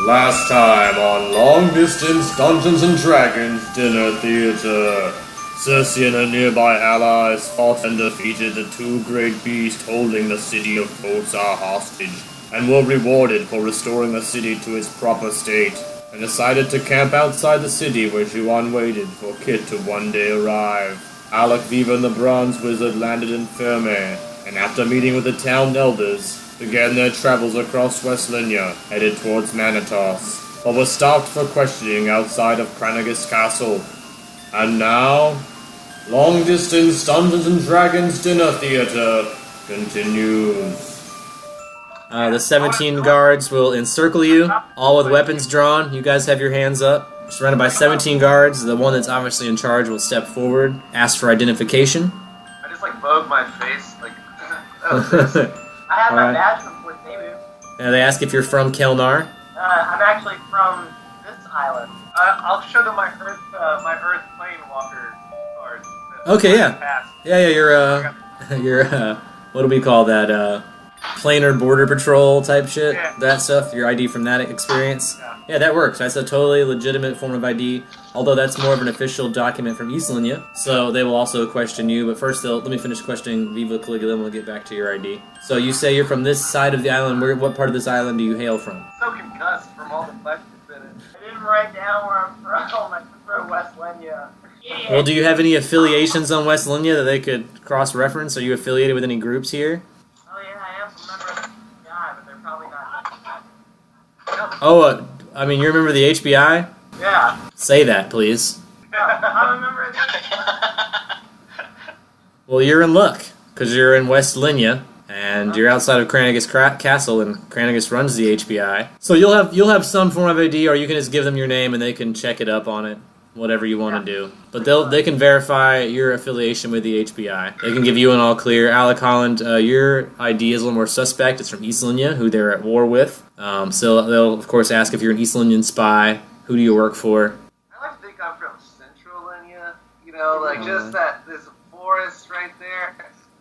Last time on Long Distance Dungeons and Dragons Dinner Theater, Cersei and her nearby allies fought and defeated the two great beasts holding the city of Kosar hostage, and were rewarded for restoring the city to its proper state, and decided to camp outside the city where Juan waited for Kit to one day arrive. Alec, Viva, and the Bronze Wizard landed in Ferme, and after meeting with the town elders, began their travels across West Linya, headed towards Manitos, but were stopped for questioning outside of Cranagus Castle. And now, Long Distance Dungeons and Dragons Dinner Theater continues. The 17 guards will encircle you, all with weapons drawn. You guys have your hands up. Surrounded by 17 guards. The one that's obviously in charge will step forward, ask for identification. I just vogue my face, I have my badge from Fort Nemu. They ask if you're from Kelnar. I'm actually from this island. I'll show them my Earth plane walker card. Okay, yeah. Yeah, you're what do we call that, planar border patrol type shit? Yeah. That stuff, your ID from that experience? Yeah, that works. That's a totally legitimate form of ID, although that's more of an official document from East Linya, so they will also question you, but first let me finish questioning Viva Caligula and we'll get back to your ID. So you say you're from this side of the island. What part of this island do you hail from? So concussed from all the questions in it. I didn't write down where I'm from. I'm from West Linya. Yeah. Well, do you have any affiliations on West Linya that they could cross-reference? Are you affiliated with any groups here? Oh yeah, I am a member of the HBI, but they're probably not. Oh, I mean, you're a member of the HBI? Yeah. Say that, please. No, I'm a member of the Well, you're in luck, because you're in West Linya, and you're outside of Cranagus Castle, and Cranagus runs the HBI. So you'll have some form of ID, or you can just give them your name, and they can check it up on it, whatever you want to do. But they can verify your affiliation with the HBI. They can give you an all clear. Alec Holland, your ID is a little more suspect. It's from East Linya, who they're at war with. So they'll, of course, ask if you're an East Linyan spy. Who do you work for? I like to think I'm from Central Linya, just that there's a forest right there,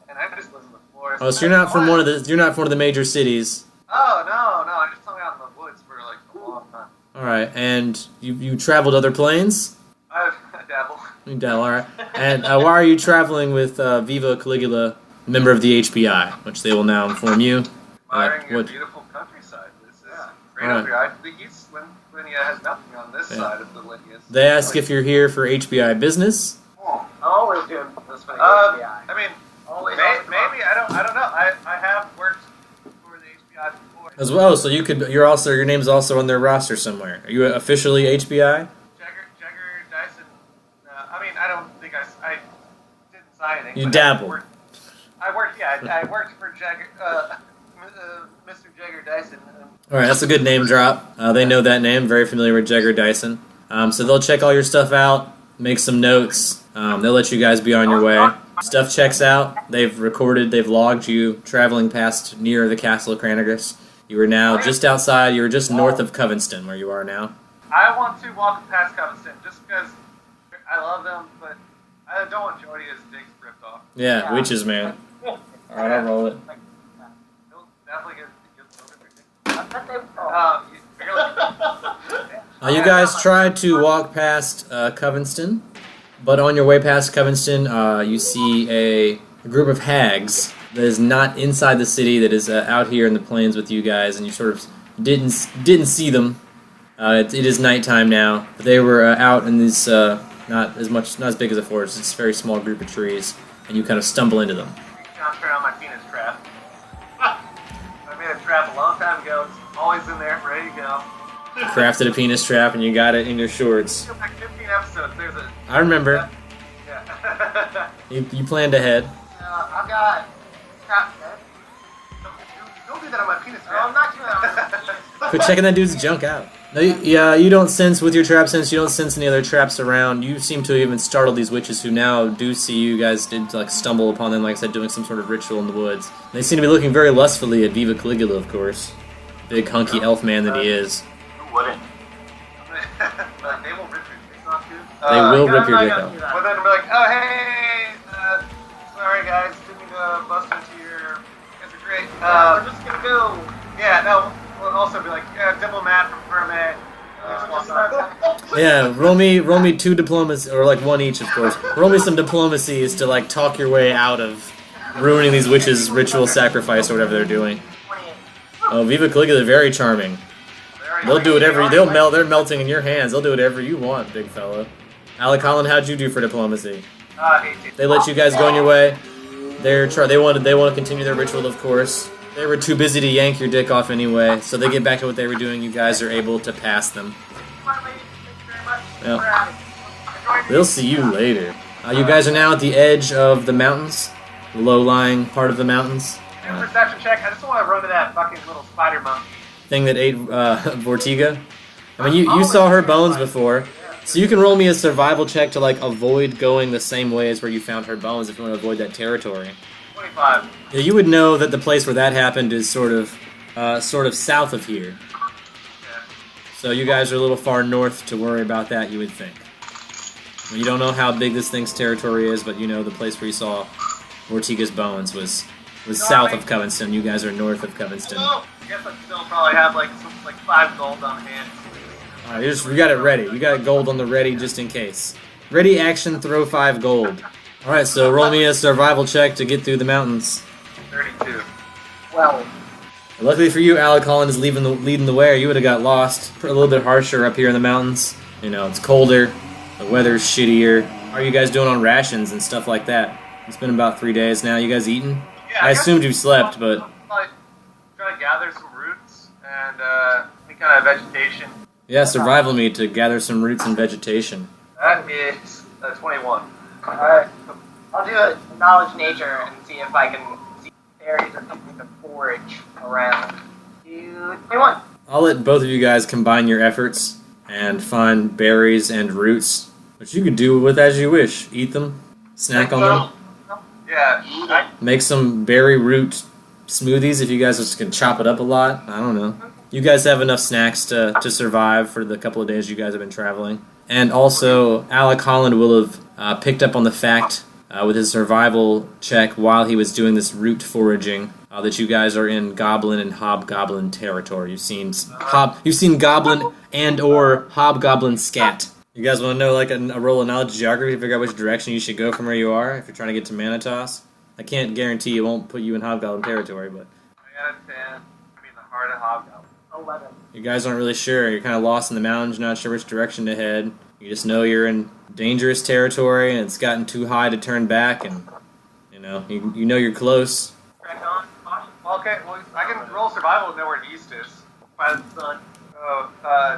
and I just live in the forest. Oh, so you're not from one of the major cities. Oh, no, I just hung out in the woods for a long time. All right, and you traveled other planes? I dabble. You dabble, all right. And why are you traveling with Viva Caligula, member of the HBI, which they will now inform you? Admiring your beautiful countryside. This is great over here. The East Linya has nothing on this side of the Linyas. They ask if you're here for HBI business. Always doing this for the HBI. I mean, Always maybe I don't know. I have worked for the HBI before. As well, so your name's also on their roster somewhere. Are you officially HBI? Jagger Dyson. I don't think I didn't sign anything. You dabbled. I worked for Jagger, Mr. Jagger Dyson. All right, that's a good name drop. They know that name, very familiar with Jagger Dyson. So they'll check all your stuff out, make some notes. They'll let you guys be on your way. Stuff checks out. They've logged you traveling past near the castle of Cranagus. You are now just outside. You were just north of Covenston, where you are now. I want to walk past Covenston just because I love them, but I don't want Jody his dick ripped off. Yeah, witches, man. All right, I'll roll it. He'll definitely get You guys tried to walk past Covenston, but on your way past Covenston, you see a group of hags that is not inside the city, that is out here in the plains with you guys, and you sort of didn't see them. It is nighttime now, but they were out in this not as big as a forest. It's a very small group of trees, and you kind of stumble into them. I'll turn on my penis trap. I made a trap a long time ago. It's always in there, ready to go. Crafted a penis trap, and you got it in your shorts. Like 15 episodes. There's a. I remember. Yeah. You planned ahead. I've got trap set. Don't do that on my penis Oh, trap. I'm not doing that. Quit checking that dude's junk out. No, you don't sense with your trap sense. You don't sense any other traps around. You seem to even startle these witches who now do see you guys. Did stumble upon them, like I said, doing some sort of ritual in the woods. They seem to be looking very lustfully at Viva Caligula, of course, big hunky elf man that he is. Who wouldn't? They will rip your face off, dude. They will rip your dick off. But then we're like, oh hey, sorry guys, didn't mean to bust into your. You guys are great. We're just gonna go. Yeah, no. We'll also be like, Diplomat from Verme, me. Yeah, roll me 2 diplomacy, or like 1 each, of course. Roll me some diplomacies to like talk your way out of ruining these witches' ritual sacrifice or whatever they're doing. 28. Oh, Viva Caligula, very charming. They'll do whatever. They're melting in your hands. They'll do whatever you want, big fellow. Alec Holland, how'd you do for diplomacy? 18. They let you guys go on your way. They want to continue their ritual, of course. They were too busy to yank your dick off anyway, so they get back to what they were doing. You guys are able to pass them. Thank you very much. Yep. We're out of here. They'll see you later. You guys are now at the edge of the mountains, the low-lying part of the mountains. Perception check. I just want to run to that fucking little spider monkey. Thing that ate Vortiga. I mean, you saw her bones before, so you can roll me a survival check to like avoid going the same way as where you found her bones if you want to avoid that territory. 25. Yeah, you would know that the place where that happened is sort of south of here. So you guys are a little far north to worry about that, you would think. You don't know how big this thing's territory is, but you know the place where you saw Vortiga's bones was south of Covenston. You guys are north of Covenston. I guess I still probably have like 5 gold on hand. Alright, you got it ready. You got gold on the ready just in case. Ready, action, throw 5 gold. Alright, so roll me a survival check to get through the mountains. 32. Well, Luckily for you, Alec Holland is leading the way, or you would have got lost. A little bit harsher up here in the mountains. You know, it's colder, the weather's shittier. How are you guys doing on rations and stuff like that? It's been about 3 days now. You guys eating? Yeah, I assumed you slept, but... Probably try to gather some roots and any kind of vegetation. Yeah, survival meat to gather some roots and vegetation. That is 21. alright. I'll do a knowledge nature and see if I can see berries or something to forage around. 21. I'll let both of you guys combine your efforts and find berries and roots, which you could do with as you wish. Eat them, snack on them, Yeah, make some berry root smoothies if you guys just can chop it up a lot. I don't know. You guys have enough snacks to survive for the couple of days you guys have been traveling. And also, Alec Holland will have picked up on the fact with his survival check while he was doing this root foraging that you guys are in goblin and hobgoblin territory. You've seen goblin and or hobgoblin scat. You guys want to know like a roll of knowledge geography to figure out which direction you should go from where you are if you're trying to get to Manitas? I can't guarantee it won't put you in hobgoblin territory, but I got a 10. I'm in the heart of Hobgoblin. 11. you guys aren't really sure. You're kind of lost in the mountains, not sure which direction to head. You just know you're in dangerous territory and it's gotten too high to turn back, and you know you're close. Crack on. Caution. Well, okay, well, I can roll survival and know where east is. By the sun. Oh,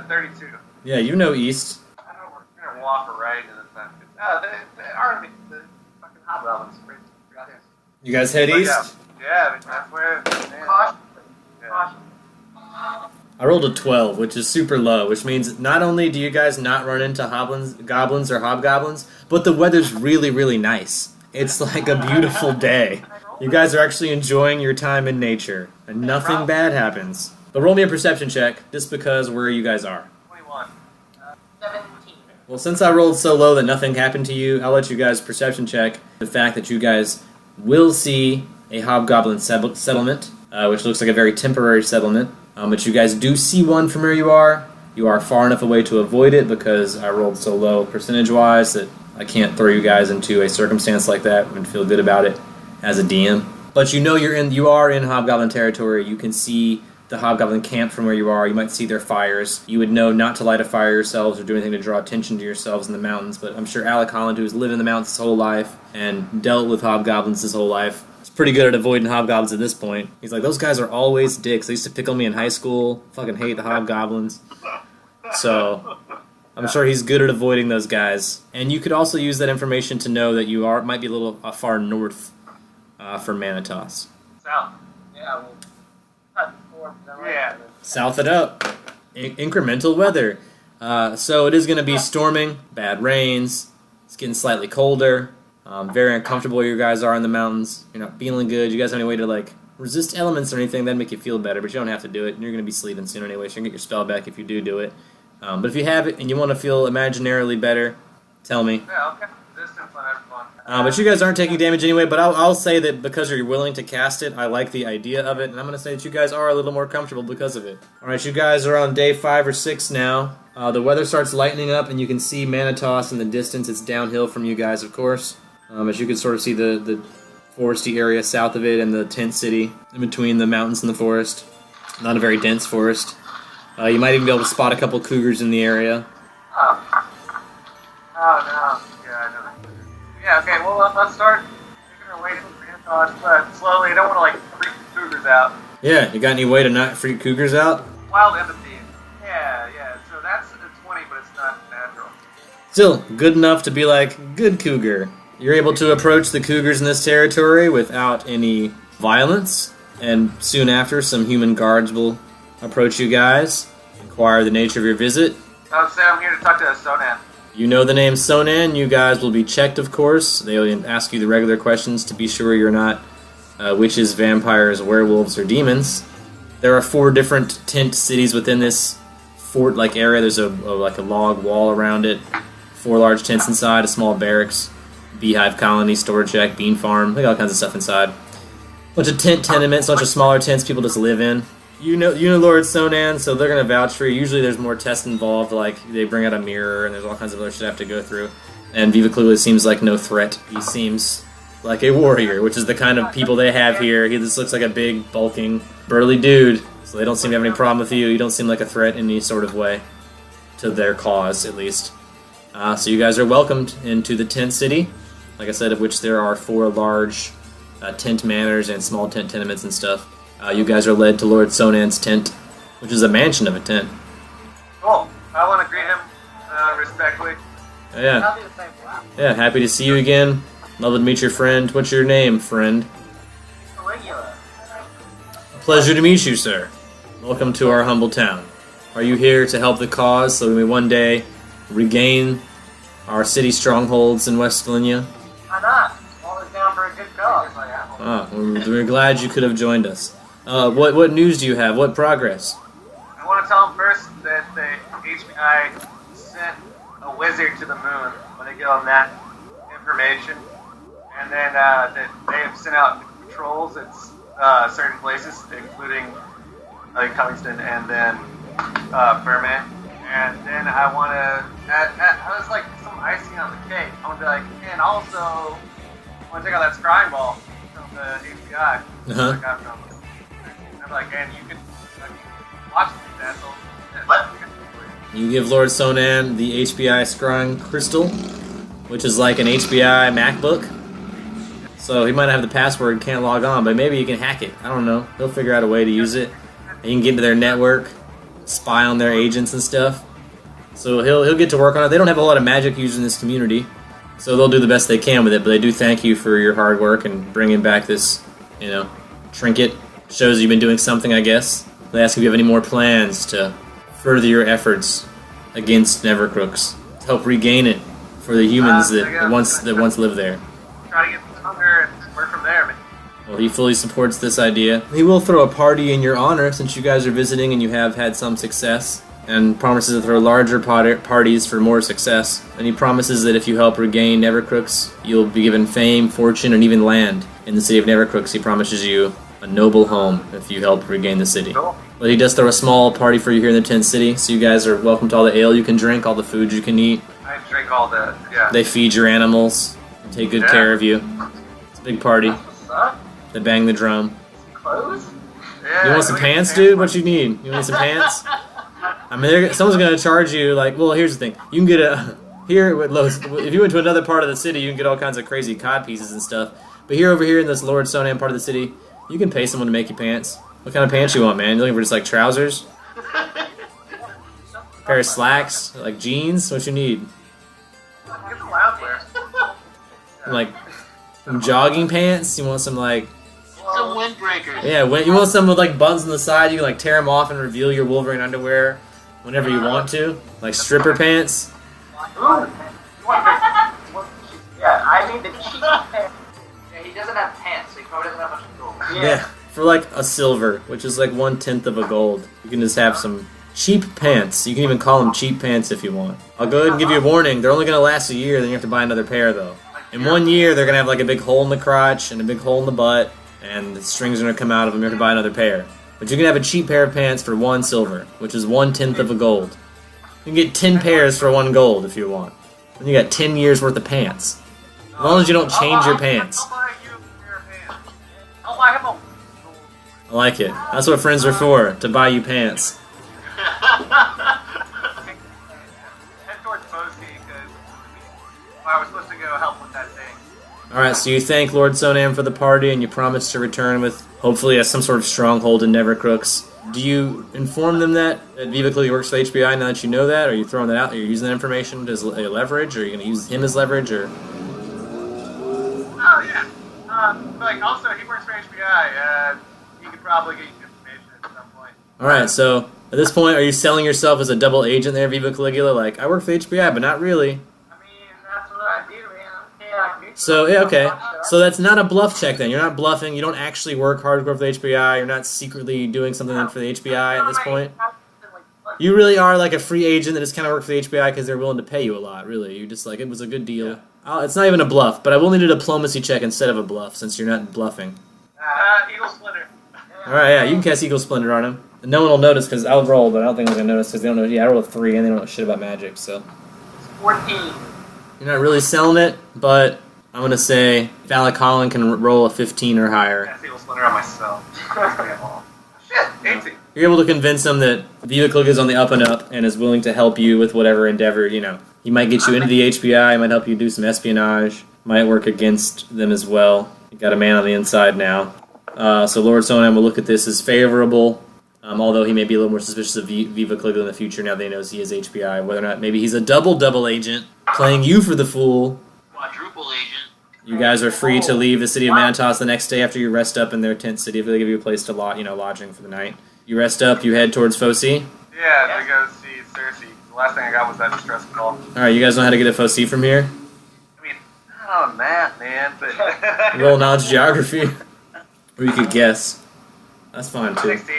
32. Yeah, you know east. I don't know, we're gonna walk right into the sun. They are the fucking hobgoblins right out here. You guys head But east? Yeah, I mean, that's where. Caution. Yeah. Caution. I rolled a 12, which is super low, which means not only do you guys not run into goblins or hobgoblins, but the weather's really, really nice. It's like a beautiful day. You guys are actually enjoying your time in nature, and nothing bad happens. But roll me a perception check, just because where you guys are. 21. 17. Well, since I rolled so low that nothing happened to you, I'll let you guys perception check the fact that you guys will see a hobgoblin settlement, which looks like a very temporary settlement. But you guys do see one from where you are. You are far enough away to avoid it because I rolled so low percentage-wise that I can't throw you guys into a circumstance like that and feel good about it as a DM. But you know you are in hobgoblin territory. You can see the hobgoblin camp from where you are. You might see their fires. You would know not to light a fire yourselves or do anything to draw attention to yourselves in the mountains. But I'm sure Alec Holland, who's lived in the mountains his whole life and dealt with hobgoblins his whole life, pretty good at avoiding hobgoblins at this point. He's like, those guys are always dicks. They used to pick on me in high school. Fucking hate the hobgoblins. So I'm sure he's good at avoiding those guys. And you could also use that information to know that you might be a little far north for Manitas. South. Yeah, well, cut forth. Is that right? Yeah. South it up. Incremental weather. So it is going to be storming, bad rains. It's getting slightly colder. Very uncomfortable where you guys are in the mountains. You're not feeling good. You guys have any way to like resist elements or anything that'd make you feel better, but you don't have to do it. You're going to be sleeping soon anyway, so you're going to get your spell back if you do it. But if you have it and you want to feel imaginarily better, tell me. Yeah, okay. resistance on everyone. But you guys aren't taking damage anyway, but I'll say that because you're willing to cast it, I like the idea of it, and I'm going to say that you guys are a little more comfortable because of it. Alright, you guys are on day 5 or 6 now. The weather starts lightening up, and you can see Manitos in the distance. It's downhill from you guys, of course. As you can sort of see the foresty area south of it and the tent city in between the mountains and the forest. Not a very dense forest. You might even be able to spot a couple cougars in the area. Oh no. Yeah, I know. Yeah, okay, well, let's start making our way to the Manitos slowly. I don't want to, like, freak the cougars out. Yeah, you got any way to not freak cougars out? Wild empathy. Yeah, so that's a 20, but it's not natural. Still, good enough to be like, good cougar. You're able to approach the cougars in this territory without any violence, and soon after, some human guards will approach you guys, inquire the nature of your visit. I would say I'm here to talk to Sonan. You know the name Sonan. You guys will be checked, of course. They'll ask you the regular questions to be sure you're not witches, vampires, werewolves, or demons. There are 4 different tent cities within this fort-like area. There's a log wall around it, 4 large tents inside, a small barracks, beehive colony, storage shack, bean farm. They got all kinds of stuff inside. Bunch of tenements, bunch of smaller tents people just live in. You know Lord Sonan, so they're gonna vouch for you. Usually there's more tests involved, like they bring out a mirror and there's all kinds of other shit I have to go through. And Viva clearly seems like no threat. He seems like a warrior, which is the kind of people they have here. He just looks like a big, bulking, burly dude. So they don't seem to have any problem with you. You don't seem like a threat in any sort of way. To their cause, at least. So you guys are welcomed into the tent city. Like I said, of which there are 4 large tent manors and small tent tenements and stuff. You guys are led to Lord Sonan's tent, which is a mansion of a tent. Cool. I want to greet him respectfully. Yeah. I'll do the same thing. Yeah, happy to see you again. Love to meet your friend. What's your name, friend? Caligula. Pleasure to meet you, sir. Welcome to our humble town. Are you here to help the cause so we may one day regain our city strongholds in West Linya? Why not? Always down for a good cause. We're glad you could have joined us. What news do you have? What progress? I want to tell him first that the HBI sent a wizard to the moon. I want to give him that information. And then that they have sent out patrols at certain places, including Covington and then Furman. And then I want to I was like some icing on the cake. I want to be like, and also I want to take out that scrying ball from the HBI. I got from. I'm like, and you can watch these assholes. What? You give Lord Sonan the HBI scrying crystal, which is like an HBI MacBook. So he might have the password and can't log on, but maybe you can hack it. I don't know. He'll figure out a way to use it. And you can get into their network, spy on their agents and stuff. So he'll get to work on it. They don't have a lot of magic used in this community, so they'll do the best they can with it. But they do thank you for your hard work and bringing back this, trinket. Shows you've been doing something, I guess. They ask if you have any more plans to further your efforts against Nevercrooks, to help regain it for the humans that once lived there. Try to get the hunger and work from there, man. Well, he fully supports this idea. He will throw a party in your honor since you guys are visiting and you have had some success, and promises to throw larger parties for more success. And he promises that if you help regain Nevercrooks, you'll be given fame, fortune, and even land in the city of Nevercrooks. He promises you a noble home if you help regain the city. Cool. But he does throw a small party for you here in the tent city, so you guys are welcome to all the ale you can drink, all the food you can eat. I drink all that, yeah. They feed your animals, and take good care of you. It's a big party. What's up? They bang the drum. Clothes? Yeah, You want some pants, dude? What you need? You need some pants? I mean, someone's gonna charge you, like, well, here's the thing. You can get here, with Lowe's, if you went to another part of the city, you can get all kinds of crazy cod pieces and stuff. But over here in this Lord Sonan part of the city, you can pay someone to make you pants. What kind of pants you want, man? You looking for just, like, trousers? Pair of slacks? Like, jeans? What you need? Get some loungewear. Like, some jogging pants? You want some, like... Some windbreakers. Yeah, you want some with, like, buttons on the side, you can, like, tear them off and reveal your Wolverine underwear whenever you want to. Like, stripper pants. Ooh. Yeah, I need the cheap pants. Yeah, he doesn't have pants, so he probably doesn't have much gold. Yeah, for, like, a silver, which is, like, 1/10 of a gold. You can just have some Cheap pants. You can even call them cheap pants if you want. I'll go ahead and give you a warning. They're only going to last a year, then you have to buy another pair, though. In 1 year, they're going to have like a big hole in the crotch and a big hole in the butt, and the strings are going to come out of them. You have to buy another pair. But you can have a cheap pair of pants for 1 silver, which is 1/10 of a gold. You can get 10 pairs for 1 gold if you want. And you got 10 years worth of pants. As long as you don't change your pants. I'll buy you a pair of pants. I'll buy him a... I like it. That's what friends are for, to buy you pants. Head towards Boski, because I was supposed to go help with that thing. Alright, so you thank Lord Sonam for the party, and you promise to return with, hopefully, some sort of stronghold in Nevercrooks. Do you inform them that Viva Clearly works for the HBI now that you know that? Or are you throwing that out? Are you using that information as leverage? Or are you going to use him as leverage? Or... Oh, yeah. Like, also, he works for HBI. He could probably get you information at some point. Alright, so at this point, are you selling yourself as a double agent there, Viva Caligula? Like, I work for the HBI, but not really. I mean, that's what I do, man. Yeah. So, yeah, okay. So that's not a bluff check then. You're not bluffing. You don't actually work hardcore for the HBI. You're not secretly doing something for the HBI at this point. You really are like a free agent that just kind of works for the HBI because they're willing to pay you a lot, really. You just like, it was a good deal. It's not even a bluff, but I will need a diplomacy check instead of a bluff since you're not bluffing. Eagle Splinter. Alright, yeah, you can cast Eagle Splendor on him. And no one will notice because I'll roll, but I don't think they're going to notice because they don't know. Yeah, I rolled a 3 and they don't know shit about magic, so. 14. You're not really selling it, but I'm going to say Phallic Holland can roll a 15 or higher. Cast Eagle Splinter on myself. Shit, 18. You're able to convince them that Viva Click is on the up and up and is willing to help you with whatever endeavor, you know. He might get you into the HBI, might help you do some espionage, might work against them as well. You got a man on the inside now. So Lord Sonam will look at this as favorable, although he may be a little more suspicious of Viva Click in the future now that he knows he is HBI. Whether or not maybe he's a double agent, playing you for the fool. Quadruple agent. You guys are free to leave the city of Manitas the next day after you rest up in their tent city if they give you a place to lodging for the night. You rest up, you head towards Foci. Yeah, to go see Cersei. The last thing I got was that distress call. Alright, you guys know how to get to Foci from here? I mean, not on that, man, but... Roll knowledge geography. Or you could guess. That's fine too. 16.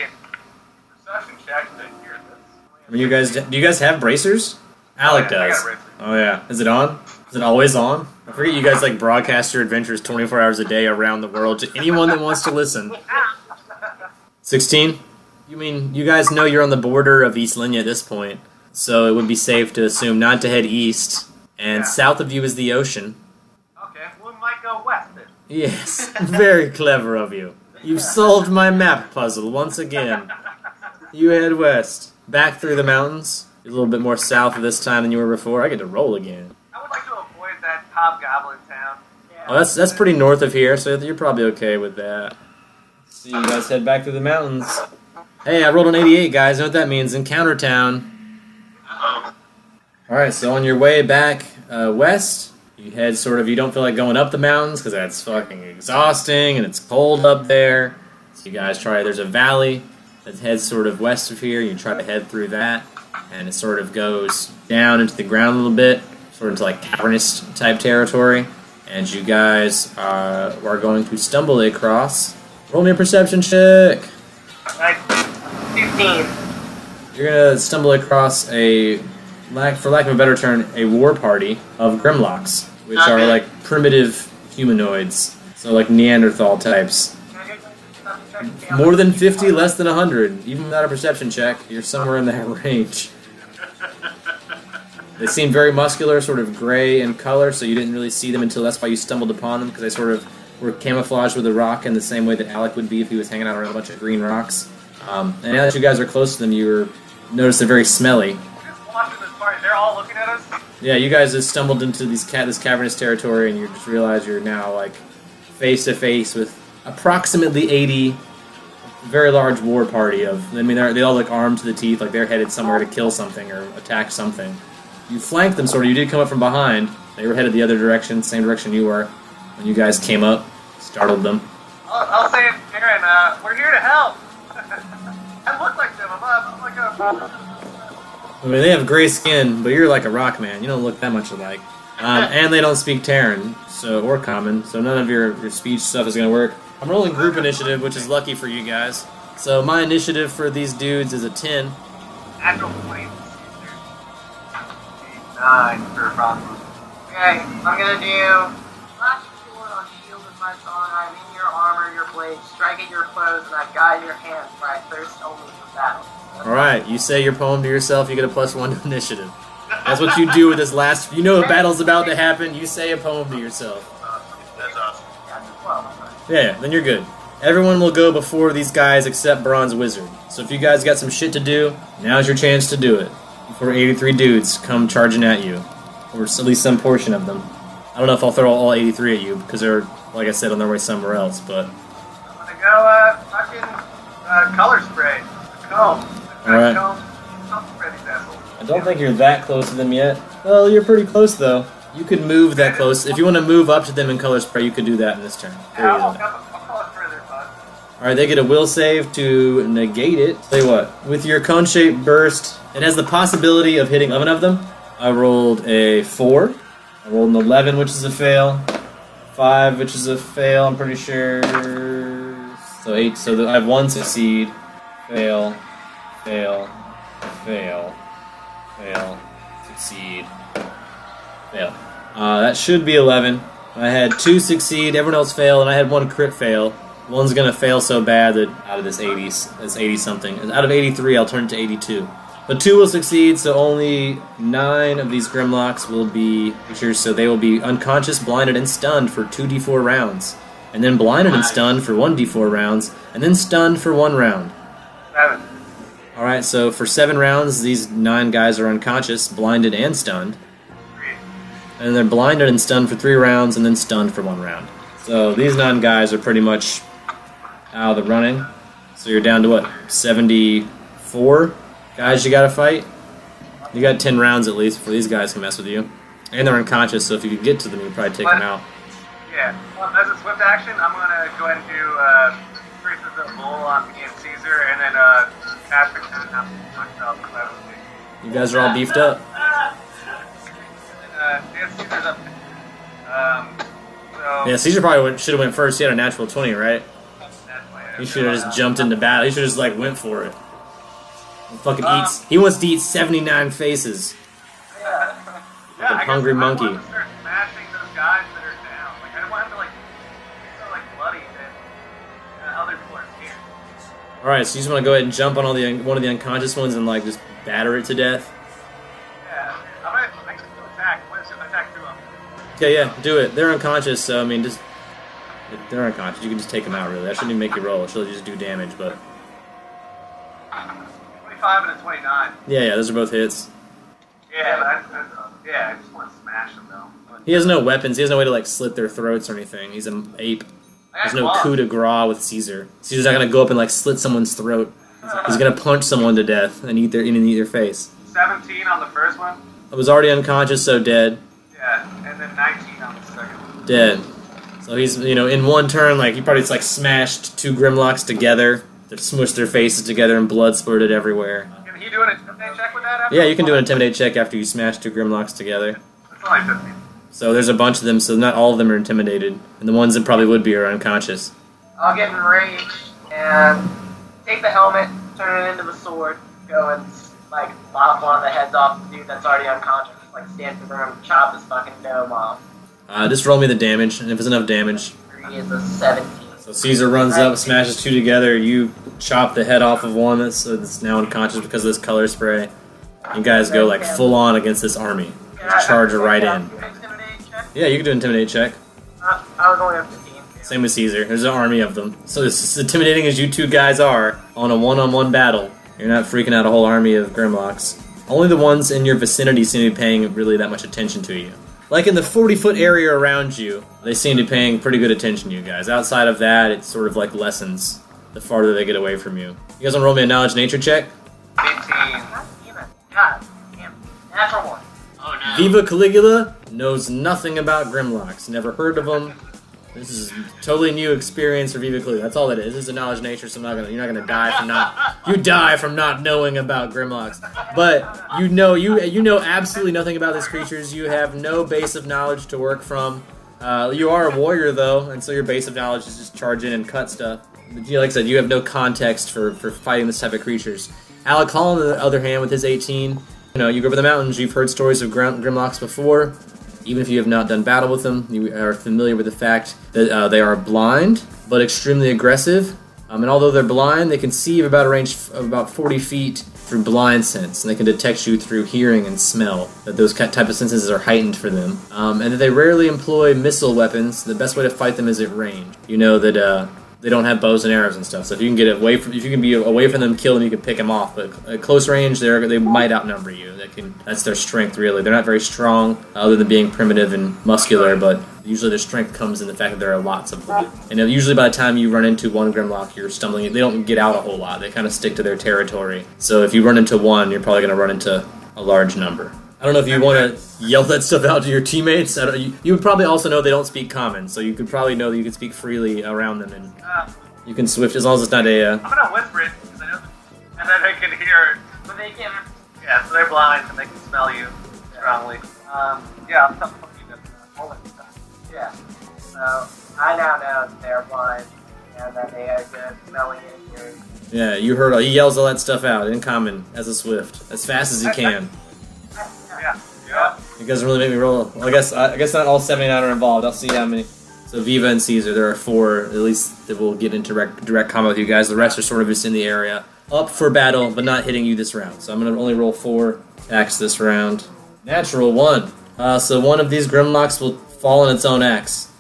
Perception check to hear this. I mean, do you guys have bracers? Alec I got does. a bracer. Oh yeah. Is it on? Is it always on? I forget you guys like broadcast your adventures 24 hours a day around the world to anyone that wants to listen. 16? You mean, you guys know you're on the border of East Linya at this point, so it would be safe to assume not to head east, and Yeah. south of you is the ocean. Okay, we might go west then. Yes, very clever of you. You've solved my map puzzle once again. You head west, back through the mountains. You're a little bit more south of this time than you were before. I get to roll again. I would like to avoid that hobgoblin town. Yeah. Oh, that's pretty north of here, so you're probably okay with that. So you guys head back through the mountains. Hey, I rolled an 88, guys. You know what that means? Encounter Town. Alright, so on your way back west, you head you don't feel like going up the mountains because that's fucking exhausting and it's cold up there. So you guys there's a valley that heads sort of west of here. You try to head through that, and it sort of goes down into the ground a little bit, sort of into like cavernous type territory. And you guys are going to stumble across. Roll me a perception check. Like 15. You're gonna stumble across for lack of a better term, a war party of Grimlocks, which are Okay. like primitive humanoids, so like Neanderthal types. More than 50, less than 100. Even without a perception check, you're somewhere in that range. They seem very muscular, sort of gray in color, so you didn't really see them until that's why you stumbled upon them, because they sort of were camouflaged with a rock in the same way that Alec would be if he was hanging out around a bunch of green rocks. And now that you guys are close to them, you notice they're very smelly. Just watching this party, they're all looking at us. Yeah, you guys just stumbled into this cavernous territory, and you just realize you're now like face to face with approximately 80 very large war party of. I mean, they all look armed to the teeth, like they're headed somewhere to kill something or attack something. You flanked them, sort of. You did come up from behind. They were headed the other direction, same direction you were. When you guys came up, startled them. I'll say it, Aaron. We're here to help. I look like them. I'm like a. I mean, they have gray skin, but you're like a rock man. You don't look that much alike. And they don't speak Terran, or Common, so none of your speech stuff is going to work. I'm rolling group initiative, which is lucky for you guys. So my initiative for these dudes is a 10. Natural 20 9 for Bronze. Okay, I'm gonna do Flashing Sword on Shield is my song. I'm in your armor, your blade, strike at your foes, and I guide your hands, for I thirst only for battle. Alright, you say your poem to yourself, you get a +1 to initiative. That's what you do with this last... You know a battle's about to happen, you say a poem to yourself. That's awesome. That's a 12. Yeah, then you're good. Everyone will go before these guys except Bronze Wizard. So if you guys got some shit to do, now's your chance to do it. Before 83 dudes come charging at you. Or at least some portion of them. I don't know if I'll throw all 83 at you, because they're, like I said, on their way somewhere else, but... I'm gonna go, fucking, color spray. Comb. Alright. Comb spray these assholes. I don't think you're that close to them yet. Well, you're pretty close, though. You could move that close. If you want to move up to them in color spray, you could do that in this turn. Very Yeah, I'll easily. color spray their bud. Alright, they get a will save to negate it. Tell you what, with your cone-shaped burst, it has the possibility of hitting 11 of them. I rolled a 4. I rolled an 11, which is a fail. 5, which is a fail, I'm pretty sure. So 8, so I have 1 succeed. Fail. Fail. Fail. Fail. Succeed. Fail. That should be 11. I had 2 succeed, everyone else fail, and I had 1 crit fail. One's gonna fail so bad that out of this 80 something. Out of 83, I'll turn it to 82. But 2 will succeed, so only 9 of these Grimlocks will be creatures, so they will be unconscious, blinded, and stunned for 2d4 rounds. And then blinded and stunned for 1d4 rounds, and then stunned for 1 round. 7. Alright, so for 7 rounds, these 9 guys are unconscious, blinded, and stunned. 3. And they're blinded and stunned for 3 rounds, and then stunned for 1 round. So these 9 guys are pretty much out of the running. So you're down to what, 74 guys you gotta fight? You got 10 rounds at least before these guys can mess with you. And they're unconscious, so if you could get to them, you'd probably take them out. Yeah. As a swift action, I'm gonna go ahead and do Traces of Bull on me and Caesar, and then Cash McKinnon myself. You guys are all beefed up. And then Caesar's up. So Yeah, Caesar probably should have went first. He had a natural 20, right? that's my He should have just jumped into battle. He should have just like went for it. He fucking eats. He wants to eat 79 faces. Yeah, Like a I guess hungry I monkey. want to start smashing those guys that are down. Like I don't want him to like so like bloody that other people are scared. All right, so you just want to go ahead and jump on all the one of the unconscious ones and like just batter it to death. Yeah, I can still attack. Let's attack through them. Okay, yeah, do it. They're unconscious, so I mean, just if they're unconscious. You can just take them out. Really, that shouldn't even make you roll. It should just do damage. But 25 and a 29. yeah, those are both hits. Yeah, but I just want to smash them though. He has no weapons. He has no way to like slit their throats or anything. He's an ape. There's no coup de grace with Caesar. Caesar's not gonna go up and like slit someone's throat. He's gonna punch someone to death and eat their face. 17 on the first one. I was already unconscious, so dead. Yeah, and then 19 on the second one. Dead. So he's, in one turn, like, he probably just, like, smashed 2 Grimlocks together. They smushed their faces together and blood spurted everywhere. Can he do an intimidate check with that? After Yeah, you can do an intimidate check after you smash 2 Grimlocks together. It's only 15. So there's a bunch of them, so not all of them are intimidated. And the ones that probably would be are unconscious. I'll get enraged and take the helmet, turn it into the sword, go and like lop one of the heads off the dude that's already unconscious, like stand in the room, chop his fucking dome off. Just roll me the damage, and if it's enough damage. 3 is a 17. So Caesar runs up, smashes 2 together, you chop the head off of one that's now unconscious because of this color spray. You guys go like full on against this army. Just charge right in. Intimidate check? Yeah, you can do an intimidate check. I was only up 15. Same with Caesar. There's an army of them. So as intimidating as you 2 guys are on a one-on-one battle, you're not freaking out a whole army of Grimlocks. Only the ones in your vicinity seem to be paying really that much attention to you. Like in the 40-foot area around you, they seem to be paying pretty good attention to you guys. Outside of that, it sort of like lessens the farther they get away from you. You guys want to roll me a knowledge nature check? 18. God damn it. God damn it. Natural 1. Oh no. Viva Caligula knows nothing about Grimlocks. Never heard of them. This is a totally new experience for Viva Caligula. That's all it is. This is a knowledge nature, so you're not gonna die from not. You die from not knowing about Grimlocks. But you know absolutely nothing about these creatures. You have no base of knowledge to work from. You are a warrior though, and so your base of knowledge is just charge in and cut stuff. But like I said, you have no context for fighting this type of creatures. Alec Hall, on the other hand, with his 18, you know, you go over the mountains, you've heard stories of Grimlocks before. Even if you have not done battle with them, you are familiar with the fact that they are blind, but extremely aggressive. And although they're blind, they can see about a range of about 40 feet through blind sense, and they can detect you through hearing and smell. That those type of senses are heightened for them, and that they rarely employ missile weapons. The best way to fight them is at range. You know that they don't have bows and arrows and stuff. So if you can get away from, if you can be away from them, kill them, you can pick them off. But at close range, they might outnumber you. That's their strength, really. They're not very strong, other than being primitive and muscular, but usually their strength comes in the fact that there are lots of them. And usually by the time you run into one Grimlock, you're stumbling. They don't get out a whole lot. They kind of stick to their territory. So if you run into one, you're probably going to run into a large number. I don't know if you want to yell that stuff out to your teammates. You would probably also know they don't speak common, so you could probably know that you can speak freely around them, and you can swift as long as it's not a... I'm gonna whisper it, because I know and then they can hear, But they can. yeah, so they're blind and they can smell you strongly. Yeah, I'm telling you that. Yeah. So I now know that they're blind and that they are good smelling and hearing. Yeah, you heard he yells all that stuff out in common as a swift, as fast as he can. Yeah. It doesn't really make me roll. Well, I guess not all 79 are involved. I'll see how many. So Viva and Caesar, there are 4 at least that will get into direct combat with you guys. The rest are sort of just in the area, up for battle, but not hitting you this round. So I'm going to only roll 4 attacks this round. Natural 1. So one of these Grimlocks will fall on its own axe.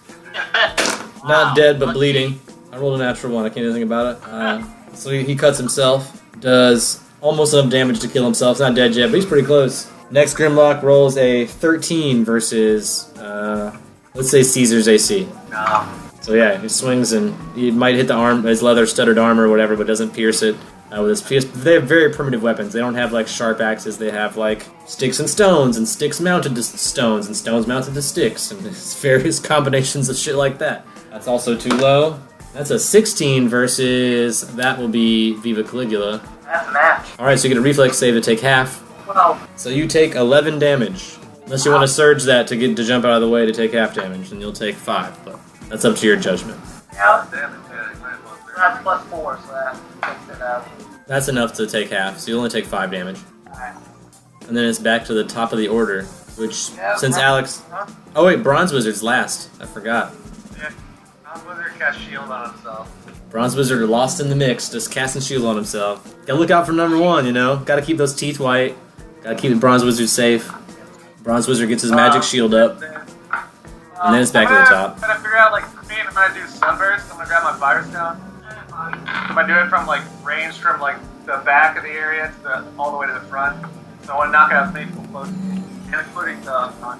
Not dead, but bleeding. I rolled a natural 1. I can't do anything about it. So he cuts himself. Does almost enough damage to kill himself. He's not dead yet, but he's pretty close. Next Grimlock rolls a 13 versus, let's say Caesar's AC. No. So yeah, he swings and he might hit the arm, his leather studded armor or whatever, but doesn't pierce it. With his, they have very primitive weapons. They don't have like sharp axes. They have like sticks and sticks mounted to stones and stones mounted to sticks and various combinations of shit like that. That's also too low. That's a 16 versus, that will be Viva Caligula. That's a match. Alright, so you get a reflex save to take half. Well, So you take 11 damage. Unless you want to surge that to jump out of the way to take half damage, then you'll take 5. But that's up to your judgment. yeah, Damage, yeah, you might as well do that's plus 4, so that makes it up. That's enough to take half, so you only take 5 damage. Alright. And then it's back to the top of the order, which, Yeah, since huh? Alex... Huh? Oh wait, Bronze Wizard's last. I forgot. Yeah. Wizard cast shield on himself. Bronze Wizard lost in the mix, just casting shield on himself. Gotta look out for number 1, you know? Gotta keep those teeth white. Gotta keep the Bronze Wizard safe. Bronze Wizard gets his magic shield up, and then it's back to the top. I'm gonna figure out, like, for me, if I'm gonna do Sunburst, I'm gonna grab my Firestone. I'm gonna do it from, like, range from, like, the back of the area to all the way to the front. So I wanna knock out as many people close to me, including the... Are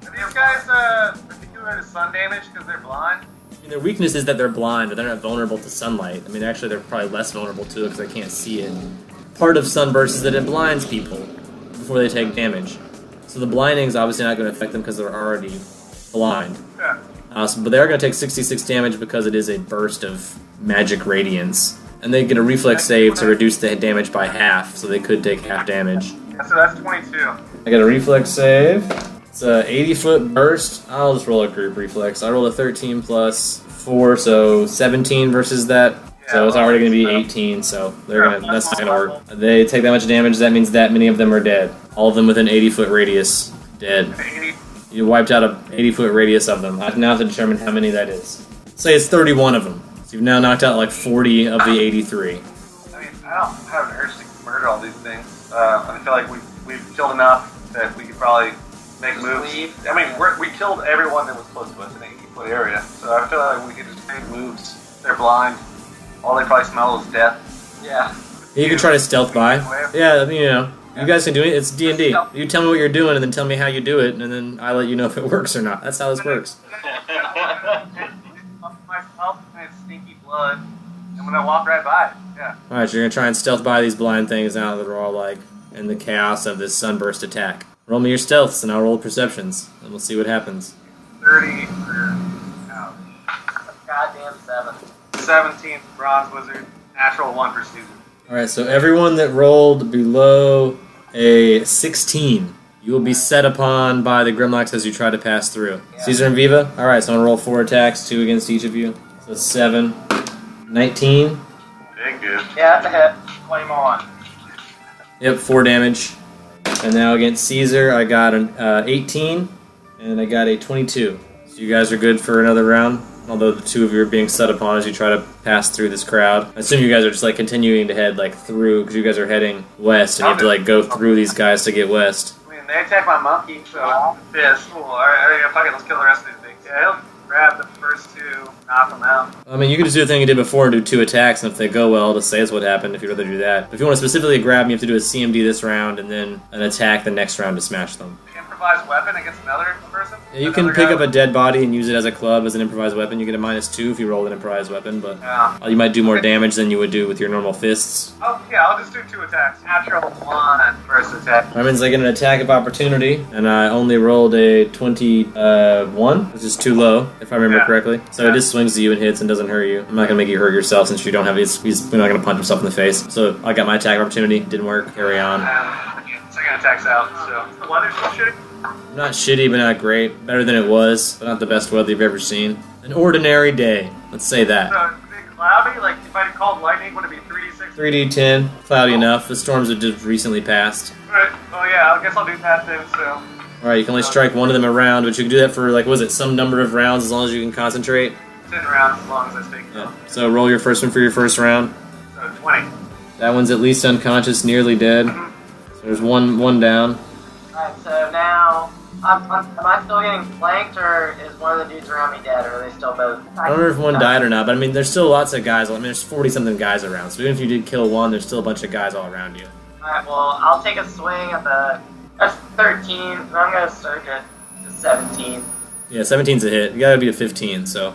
these guys particular to sun damage because they're blind? I mean, their weakness is that they're blind, but they're not vulnerable to sunlight. I mean, actually, they're probably less vulnerable to it because they can't see it. Part of Sunburst is that it blinds people before they take damage. So the blinding's obviously not going to affect them because they're already blind. Yeah. But they are going to take 66 damage because it is a burst of magic radiance. And they get a reflex save to reduce the damage by half, so they could take half damage. Yeah, so that's 22. I got a reflex save. It's a 80-foot burst. I'll just roll a group reflex. I rolled a 13 plus 4, so 17 versus that. So it's already going to be 18, so that's not going to work. They take that much damage, that means that many of them are dead. All of them within 80-foot radius, dead. 80. You wiped out a 80-foot radius of them. I now have to determine how many that is. Say it's 31 of them. So you've now knocked out like 40 of the 83. I mean, I don't have an urge to murder all these things. I feel like we've killed enough that we could probably make moves. I mean, we killed everyone that was close to us in an 80-foot area, so I feel like we could just make moves. They're blind. All they probably smell is death. Yeah. You can try to stealth by. Yeah, I mean, you know, you guys can do it. It's D&D. You tell me what you're doing and then tell me how you do it, and then I let you know if it works or not. That's how this works. Myself and stinky blood, and when I walk right by, yeah. Alright, so you're going to try and stealth by these blind things now that they're all, like, in the chaos of this sunburst attack. Roll me your stealths, and I'll roll perceptions, and we'll see what happens. 30 for Goddamn 7. 17 Bronze Wizard, natural 1 for Caesar. Alright, so everyone that rolled below a 16, you will be set upon by the Grimlocks as you try to pass through. Yeah. Caesar and Viva? Alright, so I'm going to roll 4 attacks, 2 against each of you. So 7, 19. Big good. Yeah, that's a hit. 20 more on. Yep, 4 damage. And now against Caesar, I got an 18, and I got a 22. So you guys are good for another round, although the two of you are being set upon as you try to pass through this crowd. I assume you guys are just like continuing to head like through, because you guys are heading west, and you have to like go through these guys to get west. I mean, they attack my monkey, so this. Cool. Alright, fuck it, let's kill the rest of these things. Yeah, he'll grab the first two, knock them out. I mean, you could just do the thing you did before and do 2 attacks, and if they go well, just say it's what happened if you'd rather do that. But if you want to specifically grab them, you have to do a CMD this round, and then an attack the next round to smash them. Improvised weapon against another person? Yeah, you can pick up a dead body and use it as a club as an improvised weapon. You get a -2 if you roll an improvised weapon, but you might do more damage than you would do with your normal fists. Oh, yeah, I'll just do 2 attacks. Natural 1 first attack. That means I get an attack of opportunity, and I only rolled a 21, which is too low, if I remember correctly. So it just swings to you and hits and doesn't hurt you. I'm not going to make you hurt yourself since you don't have he's not going to punch himself in the face. So I got my attack of opportunity, didn't work, carry on. Second attack's out, so. The weather's still shitty? Not shitty, but not great. Better than it was, but not the best weather you've ever seen. An ordinary day, let's say that. So, is it cloudy? Like, if I called lightning, would it be 3d6? 3d10, cloudy enough. The storms have just recently passed. Alright, oh yeah, I guess I'll do that then, so. Alright, you can only strike one of them a round, but you can do that for, like, was it some number of rounds as long as you can concentrate? 10 rounds as long as I stay calm. Yeah. So roll your first one for your first round. So, 20. That one's at least unconscious, nearly dead. So there's one down. Alright, so now, am I still getting flanked, or is one of the dudes around me dead, or are they still both? I don't know if one died or not, but I mean, there's still lots of guys. I mean, there's 40-something guys around, so even if you did kill one, there's still a bunch of guys all around you. Alright, well, I'll take a swing at the... That's 13, and I'm going to surge it to 17. Yeah, 17's a hit. You gotta be a 15, so.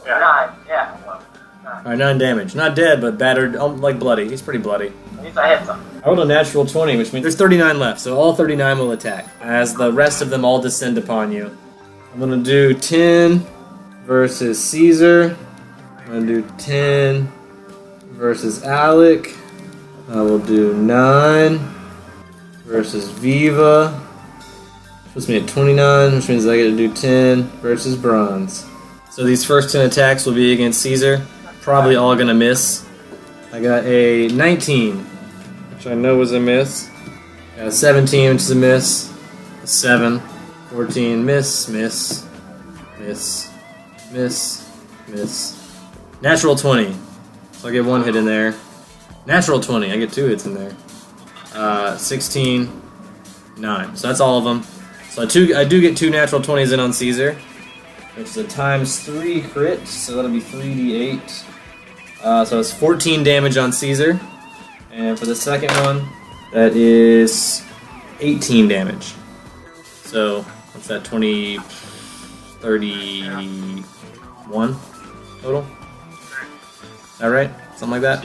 Yeah. 9, yeah. Well, 9. Alright, 9 damage. Not dead, but battered, like bloody. He's pretty bloody. At least I hit something. I rolled a natural 20, which means there's 39 left, so all 39 will attack, as the rest of them all descend upon you. I'm gonna do 10 versus Caesar. I'm gonna do 10 versus Alec. I will do 9 versus Viva. Supposed to be at 29, which means I get to do 10 versus Bronze. So these first 10 attacks will be against Caesar. Probably all gonna miss. I got a 19, which I know was a miss. Got a 17, which is a miss. A 7. 14, miss, miss, miss, miss, miss. Natural 20. So I get 1 hit in there. Natural 20, I get 2 hits in there. 16, 9. So that's all of them. So I do get 2 natural 20s in on Caesar, which is a ×3 crit, so that'll be 3d8. So it's 14 damage on Caesar. And for the second one, that is 18 damage. So, what's that, 20, 31 total? Is that right? Something like that?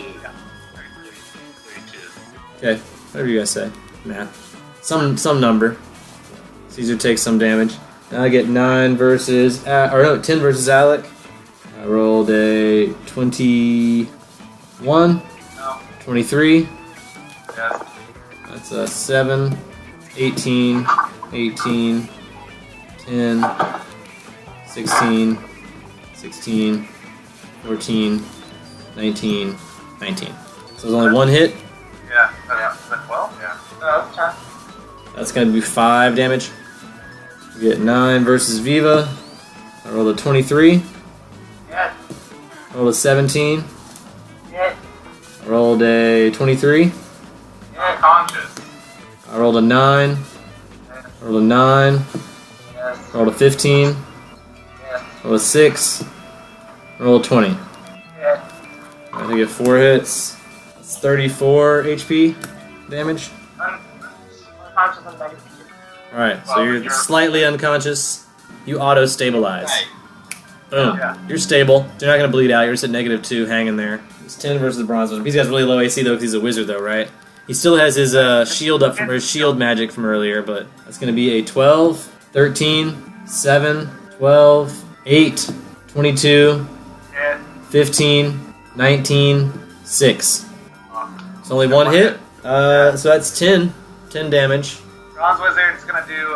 Okay, whatever you guys say. Math. Some number. Caesar takes some damage. Now I get 10 versus Alec. I rolled a 21, 23. Yes. That's a 7, 18, 18, 10, 16, 16, 14, 19, 19. So there's only 1 hit. Yeah. Is that 12? Yeah. Oh, okay. That's going to be 5 damage. We get 9 versus Viva. I rolled a 23. Hit. Rolled a 17. Hit. I rolled a 23. Conscious. I rolled a 9. I rolled a 9. Yes. I rolled a 15. Yes. I rolled a 6. I rolled a 20. Hit. I get 4 hits. That's 34 HP damage. Unconscious and negative. Alright, so you're slightly unconscious. You auto-stabilize. Boom. Yeah. You're stable. You're not going to bleed out. You're just at -2, hanging there. It's 10 versus the bronze one. He's got really low AC, though, because he's a wizard, though, right? He still has his shield up from his shield magic from earlier, but that's going to be a 12, 13, 7, 12, 8, 22, 15, 19, 6. It's only 1 hit. So that's 10 damage. Bronze Wizard is gonna do